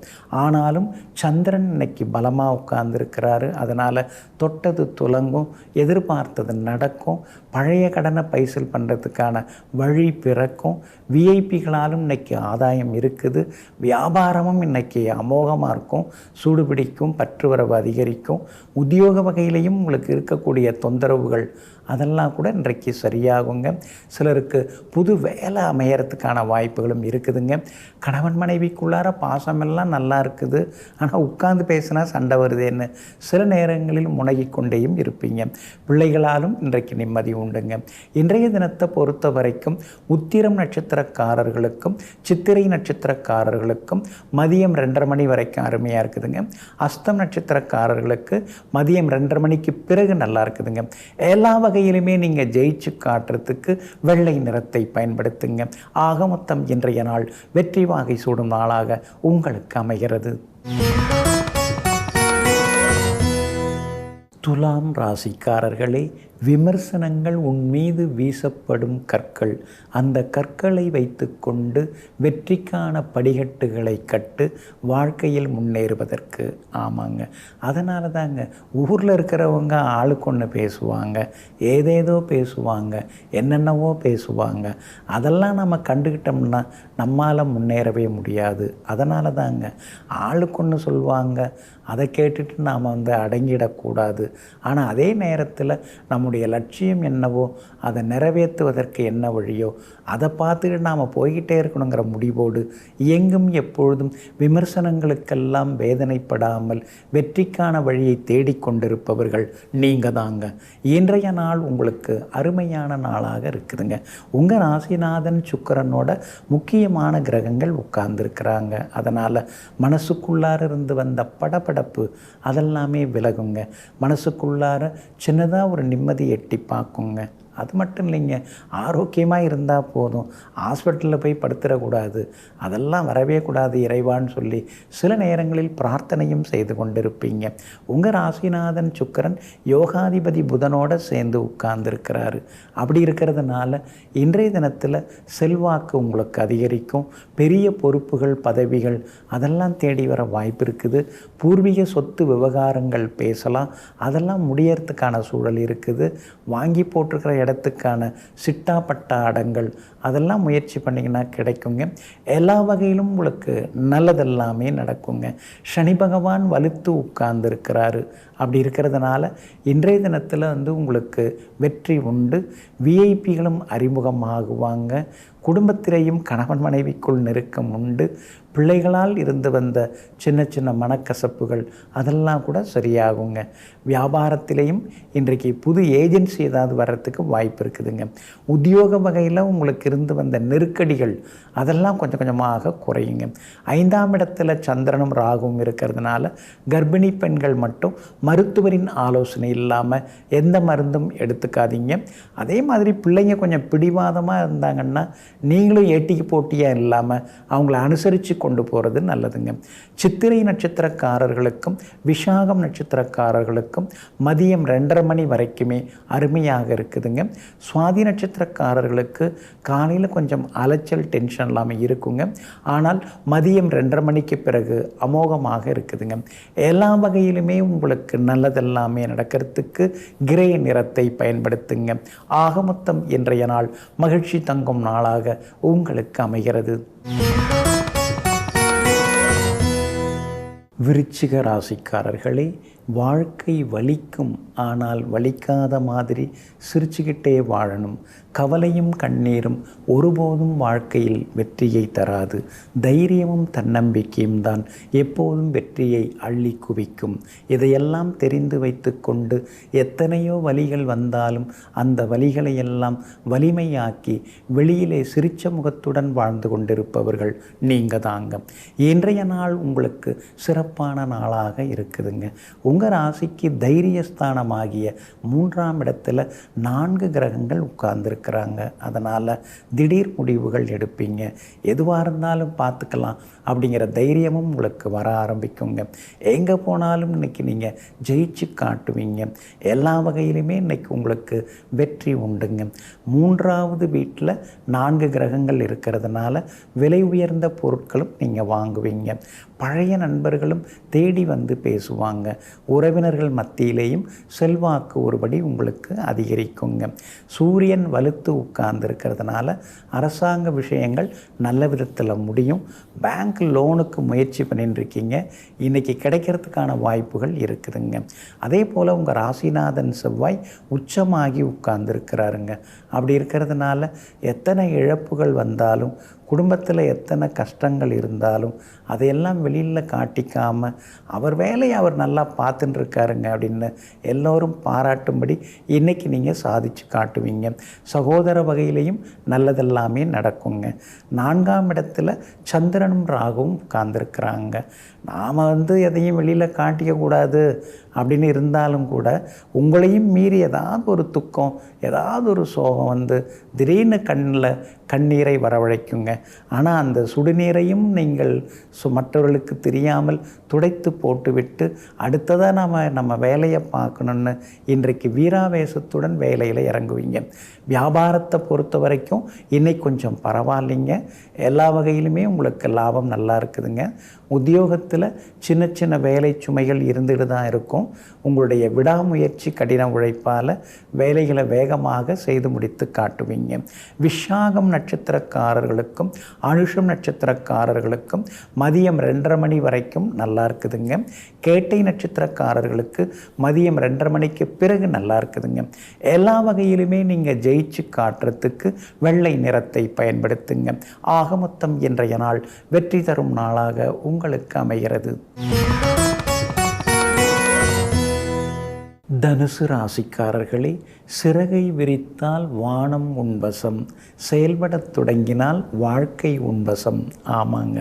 ஆனாலும் சந்திரன் இன்னைக்கு பலமாக உட்கார்ந்துருக்கிறாரு. அதனால் தொட்டது துலங்கும், எதிர்பார்த்தது நடக்கும், பழைய கடனை பைசல் பண்ணுறதுக்கான வழி பிறக்கும். விஐபிகளாலும் இன்னைக்கு ஆதாயம் இருக்குது. வியாபாரமும் இன்னைக்கு அமோகமாக இருக்கும், சூடுபிடிக்கும், பற்றுவரவு அதிகரிக்கும். உத்தியோக வகையிலையும் உங்களுக்கு இருக்கக்கூடிய தொந்தரவுகள் அதெல்லாம் கூட இன்றைக்கு சரியாகுங்க. சிலருக்கு புது வேலை அமையறதுக்கான வாய்ப்புகளும் இருக்குதுங்க. கணவன் மனைவிக்குள்ளார பாசமெல்லாம் நல்லா இருக்குது, ஆனால் உட்கார்ந்து பேசினா சண்டை வருதேன்னு சில நேரங்களில் முனகிக்கொண்டேயும் இருப்பீங்க. பிள்ளைகளாலும் இன்றைக்கு நிம்மதி உண்டுங்க. இன்றைய தினத்தை பொறுத்த வரைக்கும் உத்திரம் நட்சத்திரக்காரர்களுக்கும் சித்திரை நட்சத்திரக்காரர்களுக்கும் மதியம் 2:30 மணி வரைக்கும் அருமையாக இருக்குதுங்க. அஸ்தம் நட்சத்திரக்காரர்களுக்கு மதியம் 2:30 மணிக்கு பிறகு நல்லா இருக்குதுங்க. எல்லா வகையிலுமே நீங்கள் ஜெயிச்சு காட்டுறதுக்கு வெள்ளை நிறத்தை பயன்படுத்துங்க. ஆக மொத்தம் இன்றைய நாள் வெற்றி வாகை சூடும் நாளாக உங்களுக்கு அமைகிறது. துலாம் ராசிக்காரர்களே, விமர்சனங்கள் உன் மீது வீசப்படும் கற்கள். அந்த கற்களை வைத்து கொண்டு வெற்றிக்கான படிக்கட்டுகளை கட்டு வாழ்க்கையில் முன்னேறுவதற்கு. ஆமாங்க, அதனால தாங்க ஊரில் இருக்கிறவங்க ஆளுக்கு ஒன்று பேசுவாங்க, ஏதேதோ பேசுவாங்க, என்னென்னவோ பேசுவாங்க. அதெல்லாம் நம்ம கண்டுக்கிட்டோம்னா நம்மால் முன்னேறவே முடியாது. அதனால தாங்க ஆளுக்கு ஒன்று சொல்லுவாங்க, அதை கேட்டுட்டு நாம் அடங்கிடக்கூடாது. ஆனால் அதே நேரத்தில் நம்முடைய லட்சியம் என்னவோ அதை நிறைவேற்றுவதற்கு என்ன வழியோ அதை பார்த்துட்டு நாம் போய்கிட்டே இருக்கணுங்கிற முடிவோடு எங்கும் எப்பொழுதும் விமர்சனங்களுக்கெல்லாம் வேதனைப்படாமல் வெற்றிக்கான வழியை தேடிக்கொண்டிருப்பவர்கள் நீங்கள் தாங்க. இன்றைய நாள் உங்களுக்கு அருமையான நாளாக இருக்குதுங்க. உங்கள் ராசிநாதன் சுக்கிரனோட முக்கியமான கிரகங்கள் உட்கார்ந்துருக்கிறாங்க. அதனால் மனசுக்குள்ளார இருந்து வந்த படபடப்பு அதெல்லாமே விலகுங்க. மனசுக்குள்ளார சின்னதாக ஒரு நிம்மதி எட்டி பார்க்குங்க. அது மட்டும் இல்லைங்க, ஆரோக்கியமாக இருந்தால் போதும், ஹாஸ்பிட்டலில் போய் படுத்துடக்கூடாது, அதெல்லாம் வரவே கூடாது இறைவான்னு சொல்லி சில நேரங்களில் பிரார்த்தனையும் செய்து கொண்டிருப்பீங்க. உங்கள் ராசிநாதன் சுக்கிரன் யோகாதிபதி புதனோடு சேர்ந்து உட்கார்ந்துருக்கிறாரு. அப்படி இருக்கிறதுனால இன்றைய தினத்தில் செல்வாக்கு உங்களுக்கு அதிகரிக்கும். பெரிய பொறுப்புகள், பதவிகள் அதெல்லாம் தேடி வர வாய்ப்பு இருக்குது. பூர்வீக சொத்து விவகாரங்கள் பேசலாம், அதெல்லாம் முடியறதுக்கான சூழல் இருக்குது. வாங்கி போட்டிருக்கிற இடத்துக்கான சிட்டா பட்டா அடங்கள் அதெல்லாம் முயற்சி பண்ணிங்கன்னா கிடைக்குங்க. எல்லா வகையிலும் உங்களுக்கு நல்லதெல்லாமே நடக்குங்க. சனி பகவான் வலுத்து உட்கார்ந்துருக்கிறாரு. அப்படி இருக்கிறதுனால இன்றைய தினத்தில் உங்களுக்கு வெற்றி உண்டு. விஐபிகளும் அறிமுகமாகுவாங்க. குடும்பத்திலேயும் கணவன் மனைவிக்குள் நெருக்கம் உண்டு. பிள்ளைகளால் இருந்து வந்த சின்ன சின்ன மனக்கசப்புகள் அதெல்லாம் கூட சரியாகுங்க. வியாபாரத்திலையும் இன்றைக்கு புது ஏஜென்சி ஏதாவது வர்றதுக்கு வாய்ப்பு இருக்குதுங்க. உத்தியோக வகையில் உங்களுக்கு இருந்து வந்த நெருக்கடிகள் அதெல்லாம் கொஞ்சம் கொஞ்சமாக குறையுங்க. 5ஆம் இடத்துல சந்திரனும் ராகுவும் இருக்கிறதுனால கர்ப்பிணி பெண்கள் மட்டும் மருத்துவரின் ஆலோசனை இல்லாமல் எந்த மருந்தும் எடுத்துக்காதீங்க. அதே மாதிரி பிள்ளைங்க கொஞ்சம் பிடிவாதமாக இருந்தாங்கன்னா நீங்களும் ஏட்டிக்கு போட்டியாக இல்லாமல் அவங்கள அனுசரித்து கொண்டு போகிறது நல்லதுங்க. சித்திரை நட்சத்திரக்காரர்களுக்கும் விசாகம் நட்சத்திரக்காரர்களுக்கும் மதியம் 2:30 மணி வரைக்குமே அருமையாக இருக்குதுங்க. சுவாதி நட்சத்திரக்காரர்களுக்கு காலையில் கொஞ்சம் அலைச்சல், டென்ஷன் இல்லாமல் இருக்குங்க. ஆனால் மதியம் 2:30 மணிக்கு பிறகு அமோகமாக இருக்குதுங்க. எல்லா வகையிலுமே உங்களுக்கு நல்லதெல்லாமே நடக்கிறதுக்கு கிரே நிறத்தை பயன்படுத்துங்க. ஆக மொத்தம் இன்றைய நாள் மகிழ்ச்சி தங்கும் நாளாக உங்களுக்கு அமைகிறது. விருச்சிக ராசிக்காரர்களே, வாழ்க்கை வலிக்கும், ஆனால் வலிக்காத மாதிரி சிரிச்சுக்கிட்டே வாழணும். கவலையும் கண்ணீரும் ஒருபோதும் வாழ்க்கையில் வெற்றியை தராது. தைரியமும் தன்னம்பிக்கையும் தான் எப்போதும் வெற்றியை அள்ளி குவிக்கும். இதையெல்லாம் தெரிந்து வைத்து கொண்டு எத்தனையோ வலிகள் வந்தாலும் அந்த வலிகளை எல்லாம் வலிமையாக்கி வெளியிலே சிரிச்ச முகத்துடன் வாழ்ந்து கொண்டிருப்பவர்கள் நீங்கள் தாங்க. இன்றைய நாள் உங்களுக்கு சிறப்பான நாளாக இருக்குதுங்க. உங்கள் ராசிக்கு தைரியஸ்தானமாகிய 3ஆம் இடத்துல 4 கிரகங்கள் உட்கார்ந்துருக்குறாங்க. அதனால் திடீர் முடிவுகள் எடுப்பீங்க. எதுவாக இருந்தாலும் பார்த்துக்கலாம் அப்படிங்கிற தைரியமும் உங்களுக்கு வர ஆரம்பிக்குங்க. எங்கே போனாலும் இன்றைக்கி நீங்கள் ஜெயிச்சு காட்டுவீங்க. எல்லா வகையிலுமே இன்றைக்கி உங்களுக்கு வெற்றி உண்டுங்க. 3ஆவது வீட்டில் 4 கிரகங்கள் இருக்கிறதுனால விலை உயர்ந்த பொருட்களும் நீங்கள் வாங்குவீங்க. பழைய நண்பர்களும் தேடி வந்து பேசுவாங்க. உறவினர்கள் மத்தியிலேயும் செல்வாக்கு ஒருபடி உங்களுக்கு அதிகரிக்குங்க. சூரியன் வலுத்து உட்கார்ந்துருக்கிறதுனால அரசாங்க விஷயங்கள் நல்ல விதத்தில் முடியும். பேங்க் லோனுக்கு முயற்சி பண்ணிட்டு இருக்கீங்க, இன்றைக்கி கிடைக்கிறதுக்கான வாய்ப்புகள் இருக்குதுங்க. அதே போல் உங்கள் ராசிநாதன் செவ்வாய் உச்சமாகி உட்கார்ந்துருக்கிறாருங்க. அப்படி இருக்கிறதுனால எத்தனை இழப்புகள் வந்தாலும், குடும்பத்தில் எத்தனை கஷ்டங்கள் இருந்தாலும் அதையெல்லாம் வெளியில் காட்டிக்காமல் அவர் வேலையை அவர் நல்லா பார்த்துட்டு இருக்காருங்க அப்படின்னு எல்லோரும் பாராட்டும்படி இன்றைக்கி நீங்கள் சாதித்து காட்டுவீங்க. சகோதர வகையிலையும் நல்லதெல்லாமே நடக்குங்க. 4ஆம் இடத்துல சந்திரனும் ராகுவும் உட்கார்ந்துருக்குறாங்க. நாம் எதையும் வெளியில் காட்டிக்கக்கூடாது அப்படின்னு இருந்தாலும் கூட உங்களையும் மீறி ஏதாவது ஒரு துக்கம், ஏதாவது ஒரு சோகம் திடீர்னு கண்ணீரை வரவழைக்குங்க. ஆனால் அந்த சுடுநீரையும் நீங்கள் மற்றவர்களுக்கு தெரியாமல் துடைத்து போட்டுவிட்டு அடுத்ததாக நம்ம வேலையை பார்க்கணுன்னு இன்றைக்கு வீராவேசத்துடன் வேலையில் இறங்குவீங்க. வியாபாரத்தை பொறுத்த வரைக்கும் இன்னைக்கு கொஞ்சம் பரவாயில்லைங்க. எல்லா வகையிலுமே உங்களுக்கு லாபம் நல்லா இருக்குதுங்க. உத்தியோகத்தில் சின்ன சின்ன வேலை சுமைகள் இருந்துட்டு தான் இருக்கும். உங்களுடைய விடாமுயற்சி, கடின உழைப்பால் வேலைகளை வேகமாக செய்து முடித்து காட்டுவீங்க. விஷாகம் நட்சத்திரக்காரர்களுக்கும் அனுஷம் நட்சத்திரக்காரர்களுக்கும் மதியம் 2:30 மணி வரைக்கும் நல்லா இருக்குதுங்க. கேட்டை நட்சத்திரக்காரர்களுக்கு மதியம் 2:30 மணிக்கு பிறகு நல்லா இருக்குதுங்க. எல்லா வகையிலுமே நீங்கள் ஜெயிச்சு காட்டுறதுக்கு வெள்ளை நிறத்தை பயன்படுத்துங்க. ஆக மொத்தம் இன்றைய நாள் வெற்றி தரும் நாளாக உங்களுக்கு அமைகிறது. தனுசு ராசிக்காரர்களே, சிறகை விரித்தால் வானம் உன்வசம், செயல்படத் தொடங்கினால் வாழ்க்கை உன்வசம். ஆமாங்க,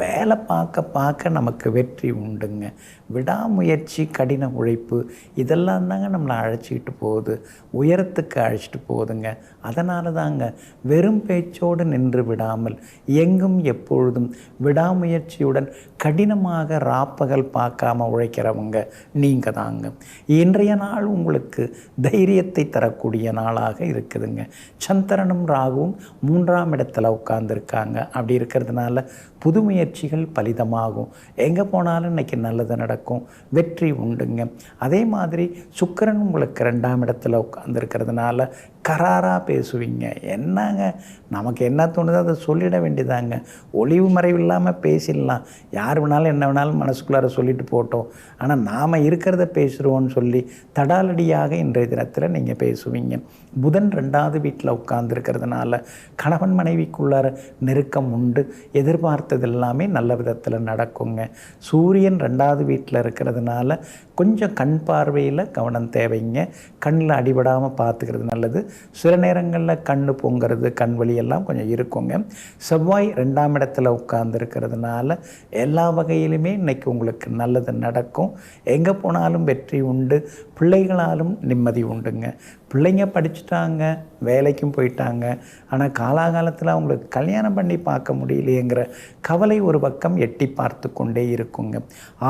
வேலை பார்க்க பார்க்க நமக்கு வெற்றி உண்டுங்க. விடாமுயற்சி, கடின உழைப்பு இதெல்லாம் தாங்க நம்மளை அழைச்சிக்கிட்டு போகுது, உயரத்துக்கு அழைச்சிட்டு போகுதுங்க. அதனால தாங்க வெறும் பேச்சோடு நின்று விடாமல் எங்கும் எப்பொழுதும் விடாமுயற்சியுடன் கடினமாக ராப்பகல் பார்க்காம உழைக்கிறவங்க நீங்கள் தாங்க. இன்றைய நாள் உங்களுக்கு தைரியத்தை தரக்கூடிய நாளாக இருக்குதுங்க. சந்திரனும் ராகுவும் 3ஆம் இடத்துல உட்கார்ந்துருக்காங்க. அப்படி இருக்கிறதுனால புது முயற்சிகள் பலிதமாகும். எங்கே போனாலும் இன்றைக்கி நல்லது நடக்கும், வெற்றி உண்டுங்க. அதே மாதிரி சுக்கிரன் உங்களுக்கு 2ஆம் இடத்துல உட்கார்ந்துருக்கிறதுனால கராராக பேசுவீங்க. என்னங்க, நமக்கு என்ன தோணுதோ அதை சொல்லிட வேண்டியதாங்க. ஒளிவு மறைவு இல்லாமல் பேசிடலாம். யார் வேணாலும் என்ன வேணாலும் மனசுக்குள்ளார சொல்லிட்டு போட்டோம், ஆனால் நாம் இருக்கிறத பேசுகிறோன்னு சொல்லி தடாலடியாக இன்றைய தினத்தில் நீங்கள் பேசுவீங்க. புதன் 2வது வீட்டில் உட்கார்ந்துருக்கிறதுனால கணவன் மனைவிக்குள்ளார நெருக்கம் உண்டு. எதிர்பார்த்தது எல்லாமே நல்ல விதத்தில் நடக்குங்க. சூரியன் 2வது வீட்டில் இருக்கிறதுனால கொஞ்சம் கண் பார்வையில் கவனம் தேவைங்க. கண்ணில் அடிபடாமல் பார்த்துக்கிறது நல்லது. சில நேரங்களில் கண் பொங்கிறது, கண் வலியெல்லாம் கொஞ்சம் இருக்குங்க. செவ்வாய் 2ஆம் இடத்துல உட்கார்ந்துருக்கிறதுனால எல்லா வகையிலுமே இன்றைக்கி உங்களுக்கு நல்லது நடக்கும். எங்கே போனாலும் வெற்றி உண்டு. பிள்ளைகளாலும் நிம்மதி உண்டுங்க. பிள்ளைங்க படிச்சுட்டாங்க, வேலைக்கும் போயிட்டாங்க, ஆனால் காலாகாலத்தில் அவங்களுக்கு கல்யாணம் பண்ணி பார்க்க முடியலையேங்கிற கவலை ஒரு பக்கம் எட்டி பார்த்து கொண்டே இருக்குங்க.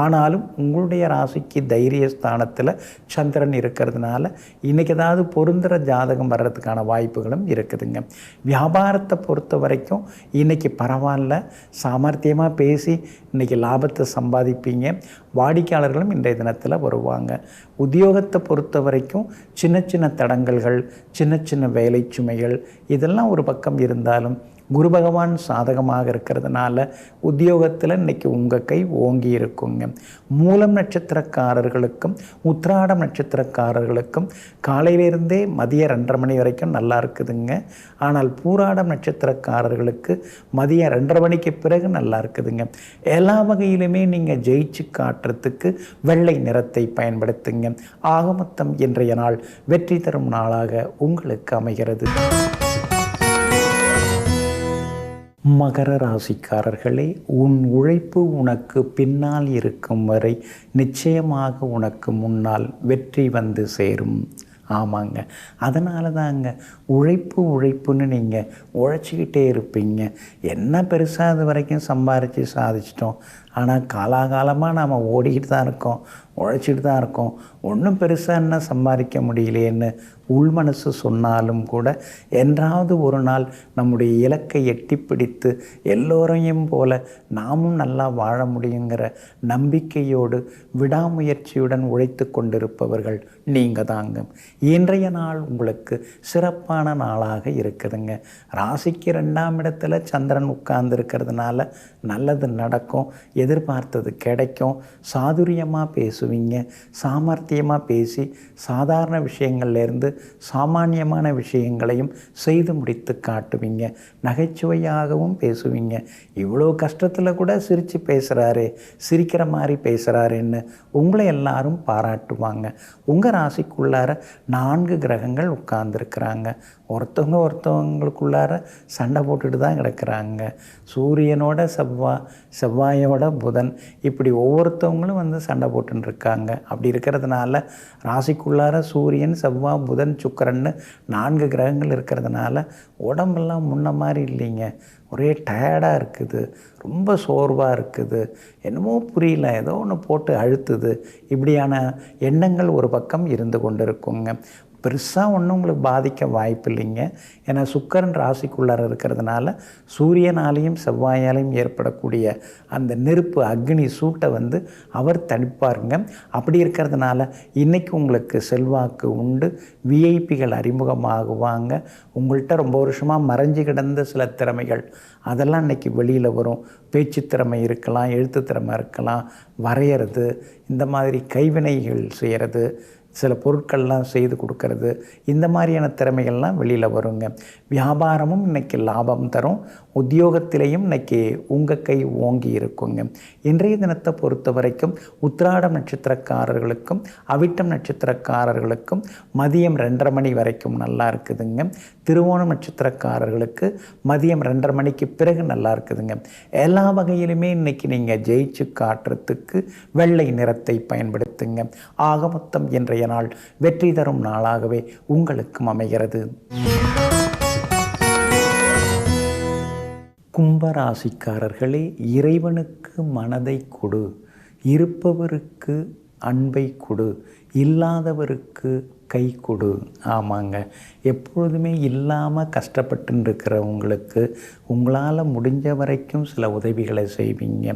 ஆனாலும் உங்களுடைய ராசிக்கு தைரிய ஸ்தானத்தில் சந்திரன் இருக்கிறதுனால இன்றைக்கி ஏதாவது பொருந்துகிற ஜாதகம் வர்றதுக்கான வாய்ப்புகளும் இருக்குதுங்க. வியாபாரத்தை பொறுத்த வரைக்கும் இன்றைக்கி பரவாயில்ல, சாமர்த்தியமாக பேசி இன்றைக்கி லாபத்தை சம்பாதிப்பீங்க. வாடிக்கையாளர்களும் இன்றைய தினத்தில் வருவாங்க. உத்தியோகத்தை பொறுத்த வரைக்கும் சின்ன சின்ன தடங்கல்கள், சின்ன சின்ன வேலை சுமைகள் இதெல்லாம் ஒரு பக்கம் இருந்தாலும் குரு பகவான் சாதகமாக இருக்கிறதுனால உத்தியோகத்தில் இன்றைக்கி உங்கள் கை ஓங்கி இருக்குங்க. மூலம் நட்சத்திரக்காரர்களுக்கும் உத்திராடம் நட்சத்திரக்காரர்களுக்கும் காலையிலிருந்தே மதியம் 2:30 மணி வரைக்கும் நல்லா இருக்குதுங்க. ஆனால் பூராடம் நட்சத்திரக்காரர்களுக்கு மதியம் 2:30 மணிக்கு பிறகு நல்லா இருக்குதுங்க. எல்லா வகையிலுமே நீங்கள் ஜெயிச்சு காட்டுறதுக்கு வெள்ளை நிறத்தை பயன்படுத்துங்க. ஆக மொத்தம் இன்றைய நாள் வெற்றி தரும் நாளாக உங்களுக்கு அமைகிறது. மகர ராசிக்காரர்களே, உன் உழைப்பு உனக்கு பின்னால் இருக்கும் வரை நிச்சயமாக உனக்கு முன்னால் வெற்றி வந்து சேரும். ஆமாங்க, அதனால தாங்க உழைப்புன்னு நீங்கள் உழைச்சிக்கிட்டே இருப்பீங்க. என்ன பெருசாக அது வரைக்கும் சம்பாரித்து சாதிச்சிட்டோம், ஆனால் காலாகாலமாக நாம் ஓடிக்கிட்டு தான் இருக்கோம், உழைச்சிட்டு தான் இருக்கோம். ஒன்றும் பெருசாக என்ன சம்பாதிக்க முடியலையேன்னு உள் மனசு சொன்னாலும் கூட என்றாவது ஒரு நாள் நம்முடைய இலக்கை எட்டி பிடித்து எல்லோரையும் போல நாமும் நல்லா வாழ முடியுங்கிற நம்பிக்கையோடு விடாமுயற்சியுடன் உழைத்து கொண்டிருப்பவர்கள் நீங்கள் தாங்க. இன்றைய நாள் உங்களுக்கு சிறப்பான நாளாக இருக்குதுங்க. ராசிக்கு 2ஆம் இடத்துல சந்திரன் உட்கார்ந்துருக்கிறதுனால நல்லது நடக்கும், எதிர்பார்த்தது கிடைக்கும். சாதுரியமாக பேசுவீங்க, சாமர்த்தியமாக பேசி சாதாரண விஷயங்கள்லேருந்து சாமானியமான விஷயங்களையும் செய்து முடித்து காட்டுவீங்க. நகைச்சுவையாகவும் பேசுவீங்க. இவ்வளோ கஷ்டத்தில் கூட சிரித்து பேசுகிறாரே, சிரிக்கிற மாதிரி பேசுகிறாருன்னு உங்களை எல்லாரும் பாராட்டுவாங்க. உங்கள் ராசிக்குள்ளார 4 கிரகங்கள் உட்கார்ந்துருக்குறாங்க. ஒருத்தவங்களுக்குள்ளார சண்டை போட்டுட்டு தான் கிடக்கிறாங்க. சூரியனோட செவ்வாயோட புதன், இப்படி ஒவ்வொருத்தவங்களும் வந்து சண்டை போட்டுன்னு இருக்காங்க. அப்படி இருக்கிறதுனால ராசிக்குள்ளார சூரியன், செவ்வாய், புதன், சுக்கிரன்னு 4 கிரகங்கள் இருக்கிறதுனால உடம்பெல்லாம் முன்ன மாதிரி இல்லைங்க. ஒரே டயர்டாக இருக்குது, ரொம்ப சோர்வாக இருக்குது, என்னமோ புரியல, ஏதோ ஒன்று போட்டு அழுத்துது. இப்படியான எண்ணங்கள் ஒரு பக்கம் இருந்து கொண்டு இருக்குங்க. பெருசாக ஒன்றும் உங்களுக்கு பாதிக்க வாய்ப்பு இல்லைங்க. ஏன்னா சுக்கிரன் ராசிக்குள்ளார இருக்கிறதுனால சூரியனாலையும் செவ்வாயாலையும் ஏற்படக்கூடிய அந்த நெருப்பு அக்னி சூட்டை வந்து அவர் தணிப்பாருங்க. அப்படி இருக்கிறதுனால இன்றைக்கி உங்களுக்கு செல்வாக்கு உண்டு. விஐபிகள் அறிமுகமாகுவாங்க. உங்கள்கிட்ட ரொம்ப வருஷமாக மறைஞ்சு கிடந்த சில திறமைகள் அதெல்லாம் இன்றைக்கி வெளியில் வரும். பேச்சு திறமை இருக்கலாம், எழுத்து திறமை இருக்கலாம், வரைகிறது, இந்த மாதிரி கைவினைகள் செய்கிறது, சில பொருட்கள்லாம் செய்து கொடுக்கறது, இந்த மாதிரியான திறமைகள்லாம் வெளியில் வருங்க. வியாபாரமும் இன்றைக்கி லாபம் தரும். உத்தியோகத்திலையும் இன்றைக்கி உங்கள் கை ஓங்கி இருக்குங்க. இன்றைய தினத்தை பொறுத்த வரைக்கும் உத்திராடம் நட்சத்திரக்காரர்களுக்கும் அவிட்டம் நட்சத்திரக்காரர்களுக்கும் மதியம் 2:30 மணி வரைக்கும் நல்லா இருக்குதுங்க. திருவோணம் நட்சத்திரக்காரர்களுக்கு மதியம் 2:30 மணிக்கு பிறகு நல்லா இருக்குதுங்க. எல்லா வகையிலுமே இன்றைக்கி நீங்கள் ஜெயிச்சு காட்டுறதுக்கு வெள்ளை நிறத்தை பயன்படுத்துங்க. ஆக மொத்தம் இன்றைய நாள் வெற்றி தரும் நாளாகவே உங்களுக்கும் அமைகிறது. கும்பராசிக்காரர்களே, இறைவனுக்கு மனதை கொடு, இருப்பவருக்கு அன்பை கொடு, இல்லாதவருக்கு கை கொடு. ஆமாங்க, எப்பொழுதுமே இல்லாமல் கஷ்டப்பட்டு இருக்கிறவங்களுக்கு உங்களால் முடிஞ்ச வரைக்கும் சில உதவிகளை செய்வீங்க,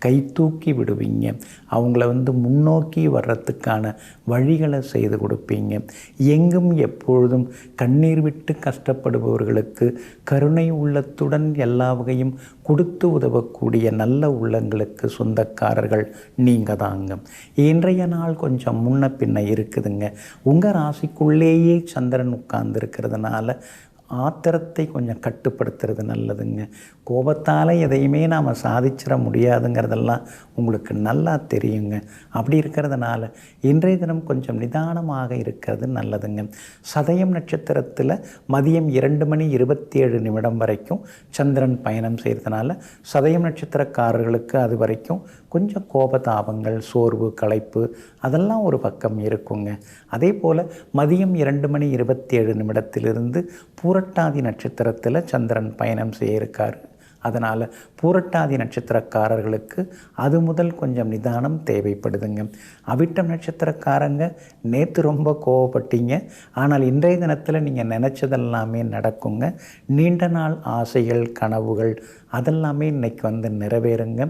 கை தூக்கி விடுவீங்க, அவங்கள முன்னோக்கி வர்றதுக்கான வழிகளை செய்து கொடுப்பீங்க. எங்கும் எப்பொழுதும் கண்ணீர் விட்டு கஷ்டப்படுபவர்களுக்கு கருணை உள்ளத்துடன் எல்லா வகையும் கொடுத்து உதவக்கூடிய நல்ல உள்ளங்களுக்கு சொந்தக்காரர்கள் நீங்கள் தாங்க. இன்றைய நாள் கொஞ்சம் முன்ன பின்ன இருக்குதுங்க. உங்கள் ராசிக்குள்ளேயே சந்திரன் உட்கார்ந்து இருக்கிறதுனால ஆத்திரத்தை கொஞ்சம் கட்டுப்படுத்துறது நல்லதுங்க. கோபத்தால் எதையுமே நாம் சாதிச்சிட முடியாதுங்கிறதெல்லாம் உங்களுக்கு நல்லா தெரியுங்க. அப்படி இருக்கிறதுனால இன்றைய தினம் கொஞ்சம் நிதானமாக இருக்கிறது நல்லதுங்க. சதயம் நட்சத்திரத்தில் மதியம் 2:27 வரைக்கும் சந்திரன் பயணம் செய்கிறதுனால சதயம் நட்சத்திரக்காரர்களுக்கு அது வரைக்கும் கொஞ்சம் கோபதாபங்கள், சோர்வு, களைப்பு அதெல்லாம் ஒரு பக்கம் இருக்குங்க. அதே போல் மதியம் 2:27 பூரட்டாதி நட்சத்திரத்தில் சந்திரன் பயணம் செய்ய இருக்கார். அதனால் பூரட்டாதி நட்சத்திரக்காரர்களுக்கு அது முதல் கொஞ்சம் நிதானம் தேவைப்படுதுங்க. அவிட்டம் நட்சத்திரக்காரங்க நேற்று ரொம்ப கோவப்பட்டீங்க, ஆனால் இன்றைய தினத்தில் நீங்கள் நினச்சதெல்லாமே நடக்குங்க. நீண்ட நாள் ஆசைகள், கனவுகள் அதெல்லாமே இன்றைக்கி நிறைவேறுங்க.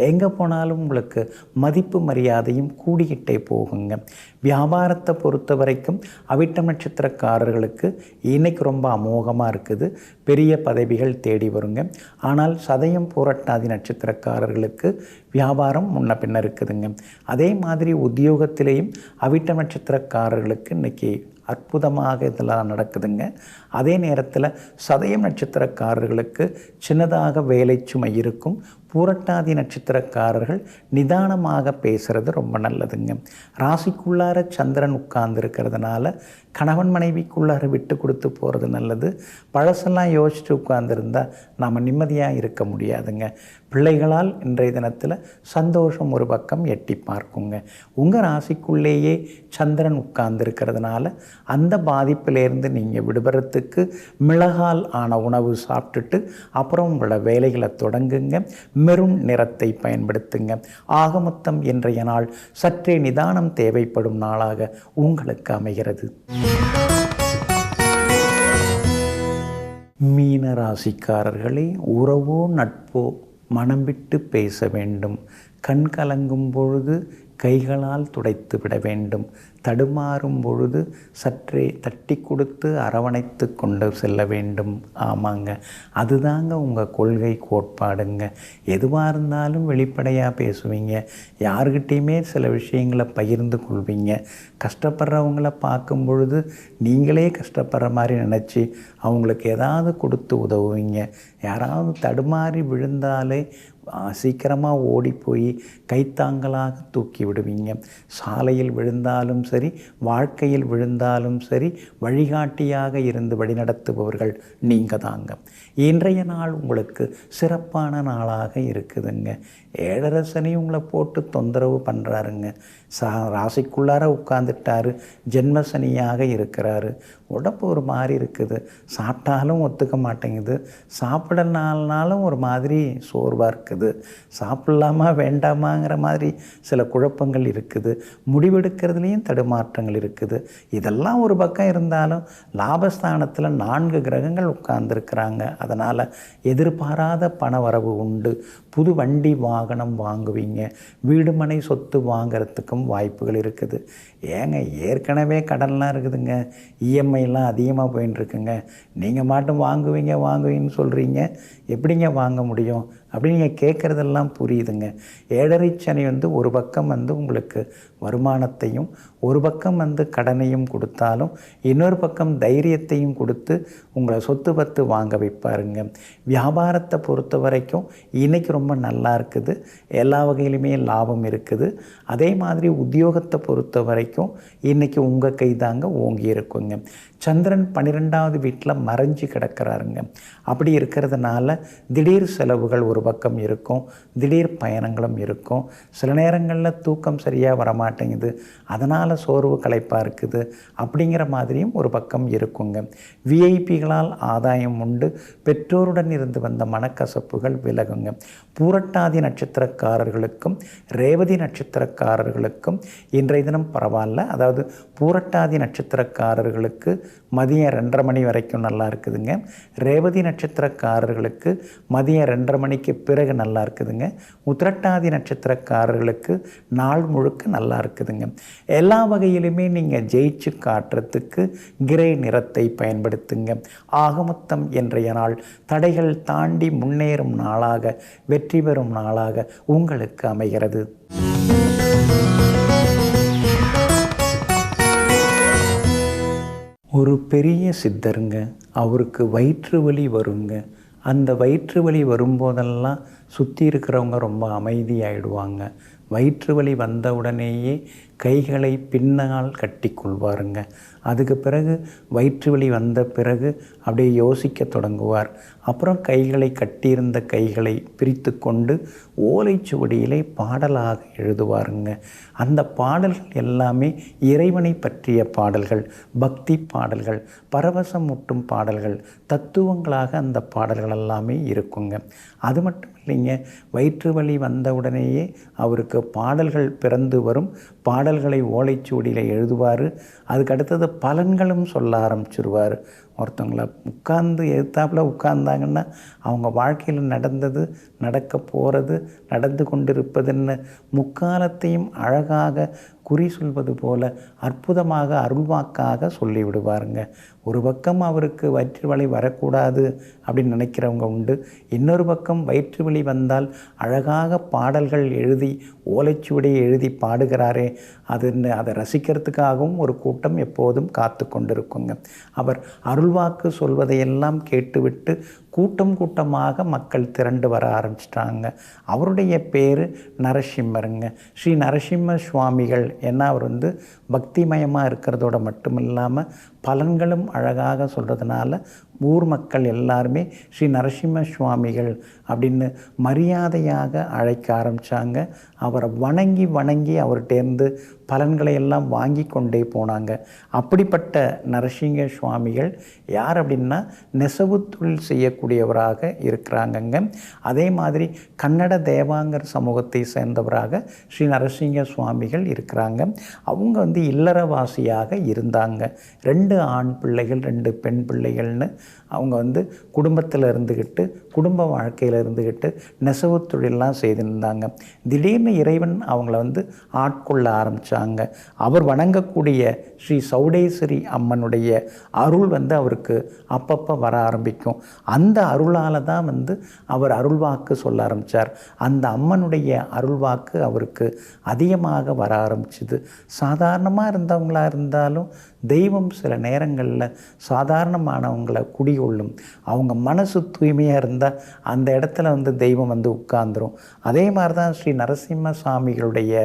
எங்கே போனாலும் உங்களுக்கு மதிப்பு மரியாதையும் கூடிக்கிட்டே போகுங்க. வியாபாரத்தை பொறுத்த வரைக்கும் அவிட்டம் நட்சத்திரக்காரர்களுக்கு இன்றைக்கி ரொம்ப அமோகமாக இருக்குது. பெரிய பதவிகள் தேடி வருங்க. ஆனால் சதயம் பூரட்டாதி நட்சத்திரக்காரர்களுக்கு வியாபாரம் முன்ன பின்ன இருக்குதுங்க. அதே மாதிரி உத்தியோகத்திலேயும் அவிட்டம் நட்சத்திரக்காரர்களுக்கு இன்றைக்கி அற்புதமாக இதெல்லாம் நடக்குதுங்க. அதே நேரத்தில் சதயம் நட்சத்திரக்காரர்களுக்கு சின்னதாக வேலை சுமை இருக்கும். பூரட்டாதி நட்சத்திரக்காரர்கள் நிதானமாக பேசுகிறது ரொம்ப நல்லதுங்க. ராசிக்குள்ளார சந்திரன் உட்கார்ந்து இருக்கிறதுனால கணவன் மனைவிக்குள்ளார விட்டு கொடுத்து போகிறது நல்லது. பழசெல்லாம் யோசித்து உட்கார்ந்துருந்தால் நாம் நிம்மதியாக இருக்க முடியாதுங்க. பிள்ளைகளால் இன்றைய தினத்தில் சந்தோஷம் ஒரு பக்கம் எட்டி பார்க்குங்க. உங்கள் ராசிக்குள்ளேயே சந்திரன் உட்கார்ந்து இருக்கிறதுனால அந்த பாதிப்பிலேருந்து நீங்கள் விடுபடுறதுக்கு மிளகால் ஆன உணவு சாப்பிட்டுட்டு அப்புறம் உங்களோட வேலைகளை தொடங்குங்க. மெரூன் நிறத்தை பயன்படுத்துங்க. ஆக மொத்தம் இன்றைய நாள் சற்றே நிதானம் தேவைப்படும் நாளாக உங்களுக்கு அமைகிறது. மீன ராசிக்காரர்களே, உறவோ நட்போ மனம் விட்டு பேச வேண்டும். கண் கலங்கும் பொழுது கைகளால் துடைத்து விட வேண்டும். தடுமாறும் பொழுது சற்றே தட்டி கொடுத்து அரவணைத்து கொண்டு செல்ல வேண்டும். ஆமாங்க, அதுதாங்க உங்கள் கொள்கை, கோட்பாடுங்க. எதுவாக இருந்தாலும் வெளிப்படையாக பேசுவீங்க. யாருக்கிட்டேயுமே சில விஷயங்களை பகிர்ந்து கொள்வீங்க. கஷ்டப்படுறவங்கள பார்க்கும் பொழுது நீங்களே கஷ்டப்படுற மாதிரி நினச்சி அவங்களுக்கு ஏதாவது கொடுத்து உதவுவீங்க. யாராவது தடுமாறி விழுந்தாலே சீக்கிரமாக ஓடி போய் கைத்தாங்களாக தூக்கி விடுவீங்க. சாலையில் விழுந்தாலும் சரி, வாழ்க்கையில் விழுந்தாலும் சரி, வழிகாட்டியாக இருந்து வழிநடத்துபவர்கள் நீங்கள் தாங்க. இன்றைய நாள் உங்களுக்கு சிறப்பான நாளாக இருக்குதுங்க. 7.5 சனி உங்களை போட்டு தொந்தரவு பண்ணுறாருங்க. ராசிக்குள்ளார உட்காந்துட்டாரு, ஜென்மசனியாக இருக்கிறாரு. உடம்பு ஒரு மாதிரி இருக்குது, சாப்பிட்டாலும் ஒத்துக்க மாட்டேங்குது, சாப்பிடனாலும் ஒரு மாதிரி சோர்வாக இருக்குது, சாப்பிடலாமா வேண்டாமாங்கிற மாதிரி சில குழப்பங்கள் இருக்குது, முடிவெடுக்கிறதுலேயும் தடுமாற்றங்கள் இருக்குது. இதெல்லாம் ஒரு பக்கம் இருந்தாலும் லாபஸ்தானத்தில் 4 கிரகங்கள் உட்கார்ந்துருக்கிறாங்க. அதனால் எதிர்பாராத பண வரவு உண்டு. புது வண்டி வாகனம் வாங்குவீங்க. வீடு மனை சொத்து வாங்கிறதுக்கும் வாய்ப்புகள் இருக்குது. ஏங்க, ஏற்கனவே கடன்லாம் இருக்குதுங்க, இஎம்ஐலாம் அதிகமாக போயின்ட்டுருக்குங்க. நீங்கள் மட்டும் வாங்குவீங்கன்னு சொல்கிறீங்க, எப்படிங்க வாங்க முடியும்? அப்படின்னு நீங்கள் கேட்குறதெல்லாம் புரியுதுங்க. 7.5 சனி வந்து ஒரு பக்கம் வந்து உங்களுக்கு வருமானத்தையும், ஒரு பக்கம் வந்து கடனையும் கொடுத்தாலும், இன்னொரு பக்கம் தைரியத்தையும் கொடுத்து உங்களை சொத்து பத்து வாங்க வைப்பாருங்க. வியாபாரத்தை பொறுத்த வரைக்கும் இன்றைக்கி ரொம்ப நல்லா இருக்குது, எல்லா வகையிலுமே லாபம் இருக்குது. அதே மாதிரி உத்தியோகத்தை பொறுத்த வரைக்கும் இன்றைக்கி உங்கள் கை தாங்க ஓங்கி இருக்குங்க. சந்திரன் 12வது வீட்டில் மறைஞ்சு கிடக்கிறாருங்க. அப்படி இருக்கிறதுனால திடீர் செலவுகள் ஒரு பக்கம் இருக்கும், திடீர் பயணங்களும் இருக்கும். சில நேரங்களில் தூக்கம் சரியாக வரமாட்டேங்குது, அதனால் சோர்வு களைப்பாக இருக்குது அப்படிங்கிற மாதிரியும் ஒரு பக்கம் இருக்குங்க. விஐபிகளால் ஆதாயம் உண்டு, பெற்றோருடன் இருந்து வந்த மனக்கசப்புகள் விலகுங்க. பூரட்டாதி நட்சத்திரக்காரர்களுக்கும் ரேவதி நட்சத்திரக்காரர்களுக்கும் இன்றைய தினம் பரவாயில்ல. அதாவது பூரட்டாதி நட்சத்திரக்காரர்களுக்கு மதியம் 2:30 மணி வரைக்கும் நல்லா இருக்குதுங்க. ரேவதி நட்சத்திரக்காரர்களுக்கு மதியம் 2:30 மணிக்கு பிறகு நல்லா இருக்குதுங்க. உத்திரட்டாதி நட்சத்திரக்காரர்களுக்கு நாள் முழுக்க நல்லா இருக்குதுங்க. எல்லா வகையிலுமே நீங்கள் ஜெயிச்சு காட்டுறதுக்கு கிரே நிறத்தை பயன்படுத்துங்க. ஆகமொத்தம் இன்றைய நாள் தடைகள் தாண்டி முன்னேறும் நாளாக, வெற்றி பெறும் நாளாக உங்களுக்கு அமைகிறது. ஒரு பெரிய சித்தருங்க, அவருக்கு வயிற்று வலி வருங்க. அந்த வயிற்று வலி வரும்போதெல்லாம் சுற்றி இருக்கிறவங்க ரொம்ப அமைதியாகிடுவாங்க. வயிற்று வலி வந்த உடனேயே கைகளை பின்னால் கட்டி கொள்வாருங்க. அதுக்கு பிறகு வயிற்று வலி வந்த பிறகு அப்படியே யோசிக்க தொடங்குவார். அப்புறம் கைகளை கட்டியிருந்த கைகளை பிரித்து கொண்டு ஓலைச்சுவடியிலே பாடலாக எழுதுவாருங்க. அந்த பாடல்கள் எல்லாமே இறைவனை பற்றிய பாடல்கள், பக்தி பாடல்கள், பரவசம் ஊட்டும் பாடல்கள், தத்துவங்களாக அந்த பாடல்கள் எல்லாமே இருக்குங்க. அது மட்டும் இல்லைங்க, வயிற்று வலி வந்த உடனேயே அவருக்கு பாடல்கள் பிறந்து வரும். பாடல்களை ஓலைச்சுவடியில் எழுதுவார். அதுக்கு அடுத்தது பலன்களும் சொல்ல ஆரம்பிச்சிருவார். ஒருத்தவங்களை உட்கார்ந்து எதிர்த்தாப்பில் உட்கார்ந்தாங்கன்னா அவங்க வாழ்க்கையில் நடந்தது, நடக்க போகிறது, நடந்து கொண்டிருப்பதுன்னு முக்காலத்தையும் அழகாக குறி சொல்வது போல அற்புதமாக அருள்வாக்காக சொல்லிவிடுவாருங்க. ஒரு பக்கம் அவருக்கு வயிற்று வலி வரக்கூடாது அப்படின்னு நினைக்கிறவங்க உண்டு. இன்னொரு பக்கம் வயிற்று வலி வந்தால் அழகாக பாடல்கள் எழுதி ஓலைச்சுவடியை எழுதி பாடுகிறாரே, அதை ரசிக்கிறதுக்காகவும் ஒரு கூட்டம் எப்போதும் காத்து கொண்டிருக்குங்க. அவர் அருள்வாக்கு சொல்வதையெல்லாம் கேட்டுவிட்டு கூட்டம் கூட்டமாக மக்கள் திரண்டு வர ஆரம்பிச்சிட்டாங்க. அவருடைய பேர் நரசிம்மருங்க. ஸ்ரீ நரசிம்ம சுவாமிகள். ஏன்னா அவர் வந்து பக்திமயமாக இருக்கிறதோட மட்டும் இல்லாமல் பலன்களும் அழகாக சொல்கிறதுனால ஊர் மக்கள் எல்லாருமே ஸ்ரீ நரசிம்ம சுவாமிகள் அப்படின்னு மரியாதையாக அழைக்க ஆரம்பித்தாங்க. அவரை வணங்கி வணங்கி அவர்கிட்டேருந்து பலன்களை எல்லாம் வாங்கி கொண்டே போனாங்க. அப்படிப்பட்ட நரசிங்க சுவாமிகள் யார் அப்படின்னா நெசவு தொழில் செய்யக்கூடியவராக இருக்கிறாங்கங்க. அதே மாதிரி கன்னட தேவாங்கர் சமூகத்தை சேர்ந்தவராக ஸ்ரீ நரசிங்க சுவாமிகள் இருக்கிறாங்க. அவங்க வந்து இல்லறவாசியாக இருந்தாங்க. 2 ஆண் பிள்ளைகள் 2 பெண் பிள்ளைகள்னு அவங்க வந்து குடும்பத்தில் இருந்துக்கிட்டு, குடும்ப வாழ்க்கையில் இருந்துக்கிட்டு நெசவு தொழிலெலாம் செய்திருந்தாங்க. திடீர்னு இறைவன் அவங்கள வந்து ஆட்கொள்ள ஆரம்பித்தாங்க. அவர் வணங்கக்கூடிய ஸ்ரீ சௌடேஸ்வரி அம்மனுடைய அருள் வந்து அவருக்கு அப்பப்போ வர ஆரம்பிக்கும். அந்த அருளால் தான் வந்து அவர் அருள்வாக்கு சொல்ல ஆரம்பித்தார். அந்த அம்மனுடைய அருள்வாக்கு அவருக்கு அதிகமாக வர ஆரம்பிச்சுது. சாதாரணமாக இருந்தவங்களாக இருந்தாலும் தெய்வம் சில நேரங்களில் சாதாரணமானவங்களை குடிகொள்ளும். அவங்க மனசு தூய்மையாக இருந்தால் அந்த இடத்துல வந்து தெய்வம் வந்து உட்கார்ந்துரும். அதே மாதிரி தான் ஸ்ரீ நரசிம்ம சுவாமிகளுடைய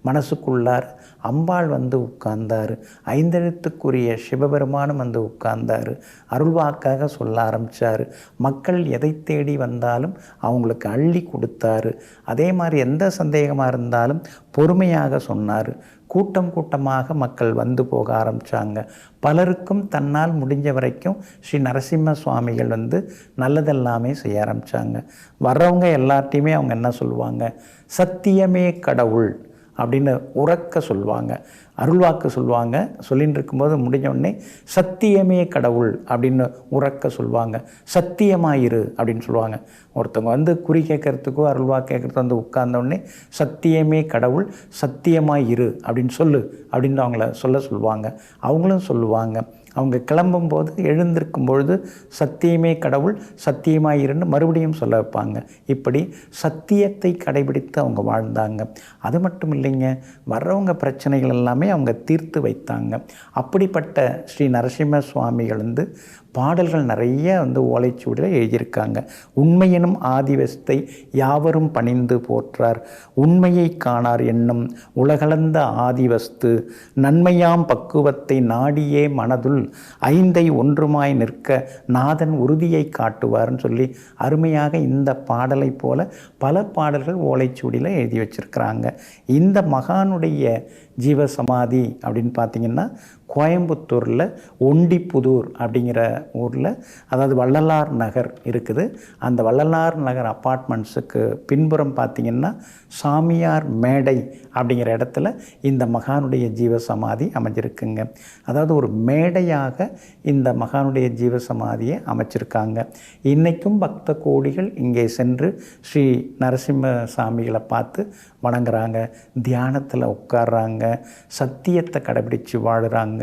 மனசுக்குள்ளார் அம்பாள் வந்து உட்கார்ந்தார். 5 எழுத்துக்குரிய சிவபெருமானும் வந்து உட்கார்ந்தார். அருள்வாக்காக சொல்ல ஆரம்பித்தார். மக்கள் எதை தேடி வந்தாலும் அவங்களுக்கு அள்ளி கொடுத்தாரு. அதே மாதிரி எந்த சந்தேகமாக இருந்தாலும் பொறுமையாக சொன்னார். கூட்டம் கூட்டமாக மக்கள் வந்து போக ஆரம்பித்தாங்க. பலருக்கும் தன்னால் முடிஞ்ச வரைக்கும் ஸ்ரீ நரசிம்ம சுவாமிகள் வந்து நல்லதெல்லாமே செய்ய ஆரம்பித்தாங்க. வர்றவங்க எல்லார்ட்டையுமே அவங்க என்ன சொல்லுவாங்க, சத்தியமே கடவுள் அப்படின்னு உறக்க சொல்லுவாங்க. அருள்வாக்கு சொல்லுவாங்க. சொல்லின்னு இருக்கும்போது முடிஞ்சோடனே சத்தியமே கடவுள் அப்படின்னு உறக்க சொல்லுவாங்க. சத்தியமாயிரு அப்படின்னு சொல்லுவாங்க. ஒருத்தவங்க வந்து குறி கேட்கறதுக்கோ அருள்வாக்கு கேட்கறதுக்கோ வந்து உட்கார்ந்தோடனே சத்தியமே கடவுள், சத்தியமாயிரு அப்படின்னு சொல்லு அப்படின்னு அவங்கள சொல்லுவாங்க. அவங்களும் சொல்லுவாங்க. அவங்க கிளம்பும்போது எழுந்திருக்கும் பொழுது சத்தியமே கடவுள், சத்தியமாக இருந்து மறுபடியும் சொல்ல வைப்பாங்க. இப்படி சத்தியத்தை கடைபிடித்து அவங்க வாழ்ந்தாங்க. அது மட்டும் இல்லைங்க, வர்றவங்க பிரச்சனைகள் எல்லாமே அவங்க தீர்த்து வைத்தாங்க. அப்படிப்பட்ட ஸ்ரீ நரசிம்ம சுவாமிகள் பாடல்கள் நிறைய ஓலைச்சுவடியில் எழுதியிருக்காங்க. உண்மையெனும் ஆதிவஸ்தை யாவரும் பணிந்து போற்றார், உண்மையை காணார் என்னும் உலகளந்த ஆதிவஸ்து, நன்மையாம் பக்குவத்தை நாடியே மனதுள் ஐந்தை ஒன்றுமாய் நிற்க நாதன் உறுதியை காட்டுவார்னு சொல்லி அருமையாக இந்த பாடலை போல பல பாடல்கள் ஓலைச்சுவடியில் எழுதி வச்சிருக்கிறாங்க. இந்த மகானுடைய ஜீவசமாதி அப்படின்னு பார்த்திங்கன்னா கோயம்புத்தூரில் ஒண்டிப்புதூர் அப்படிங்கிற ஊரில், அதாவது வள்ளலார் நகர் இருக்குது. அந்த வள்ளலார் நகர் அப்பார்ட்மெண்ட்ஸுக்கு பின்புறம் பார்த்திங்கன்னா சாமியார் மேடை அப்படிங்கிற இடத்துல இந்த மகானுடைய ஜீவசமாதி அமைஞ்சிருக்குங்க. அதாவது ஒரு மேடையாக இந்த மகானுடைய ஜீவசமாதியை அமைச்சிருக்காங்க. இன்றைக்கும் பக்த கோடிகள் இங்கே சென்று ஸ்ரீ நரசிம்ம சாமிகளை பார்த்து வணங்குறாங்க, தியானத்தில் உட்கார்றாங்க, சத்தியத்தை கடைபிடித்து வாழுறாங்க,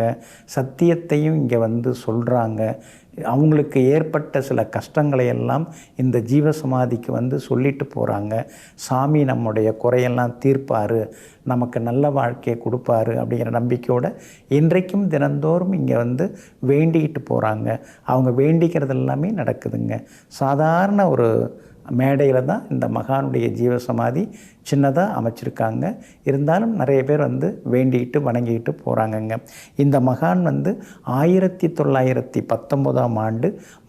சத்தியத்தையும் இங்கே சொல்கிறாங்க. அவங்களுக்கு ஏற்பட்ட சில கஷ்டங்களை எல்லாம் இந்த ஜீவசமாதிக்கு சொல்லிட்டு போகிறாங்க. சாமி நம்முடைய குறையெல்லாம் தீர்ப்பார், நமக்கு நல்ல வாழ்க்கையை கொடுப்பாரு அப்படிங்கிற நம்பிக்கையோடு இன்றைக்கும் தினந்தோறும் இங்கே வேண்டிக்கிட்டு போகிறாங்க. அவங்க வேண்டிக்கிறது எல்லாமே நடக்குதுங்க. சாதாரண ஒரு மேடையில் தான் இந்த மகானுடைய ஜீவசமாதி சின்னதாக அமைச்சிருக்காங்க. இருந்தாலும் நிறைய பேர் வேண்டிக்கிட்டு வணங்கிக்கிட்டு போகிறாங்கங்க. இந்த மகான் 1919ஆம் ஆண்டு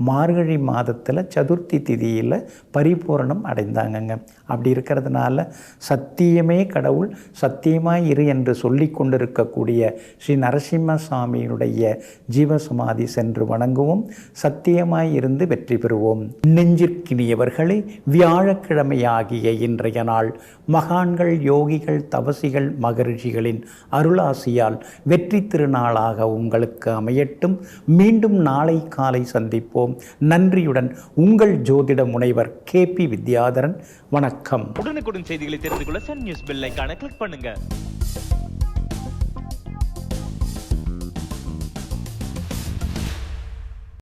மார்கழி மாதத்தில் சதுர்த்தி திதியில் பரிபூரணம் அடைந்தாங்கங்க. அப்படி இருக்கிறதுனால சத்தியமே கடவுள், சத்தியமாய் இரு என்று சொல்லி கொண்டிருக்கக்கூடிய ஸ்ரீ நரசிம்ம சாமியினுடைய ஜீவசமாதி சென்று வணங்குவோம், சத்தியமாய் இருந்து வெற்றி பெறுவோம். நெஞ்சிற்கினியவர்களே, வியாழக்கிழமையாகிய இன்றைய நாள் மகான்கள், யோகிகள், தவசிகள், மகரிஷிகளின் அருளாசியால் வெற்றி திருநாளாக உங்களுக்கு அமையட்டும். மீண்டும் நாளை காலை சந்திப்போம். நன்றியுடன் உங்கள் ஜோதிட முனைவர் KP வித்யாதரன். வணக்கம். உடனுக்குடன் செய்திகளை தெரிந்து கொள்ள சன் நியூஸ் பெல் ஐகானை கிளிக் பண்ணுங்க.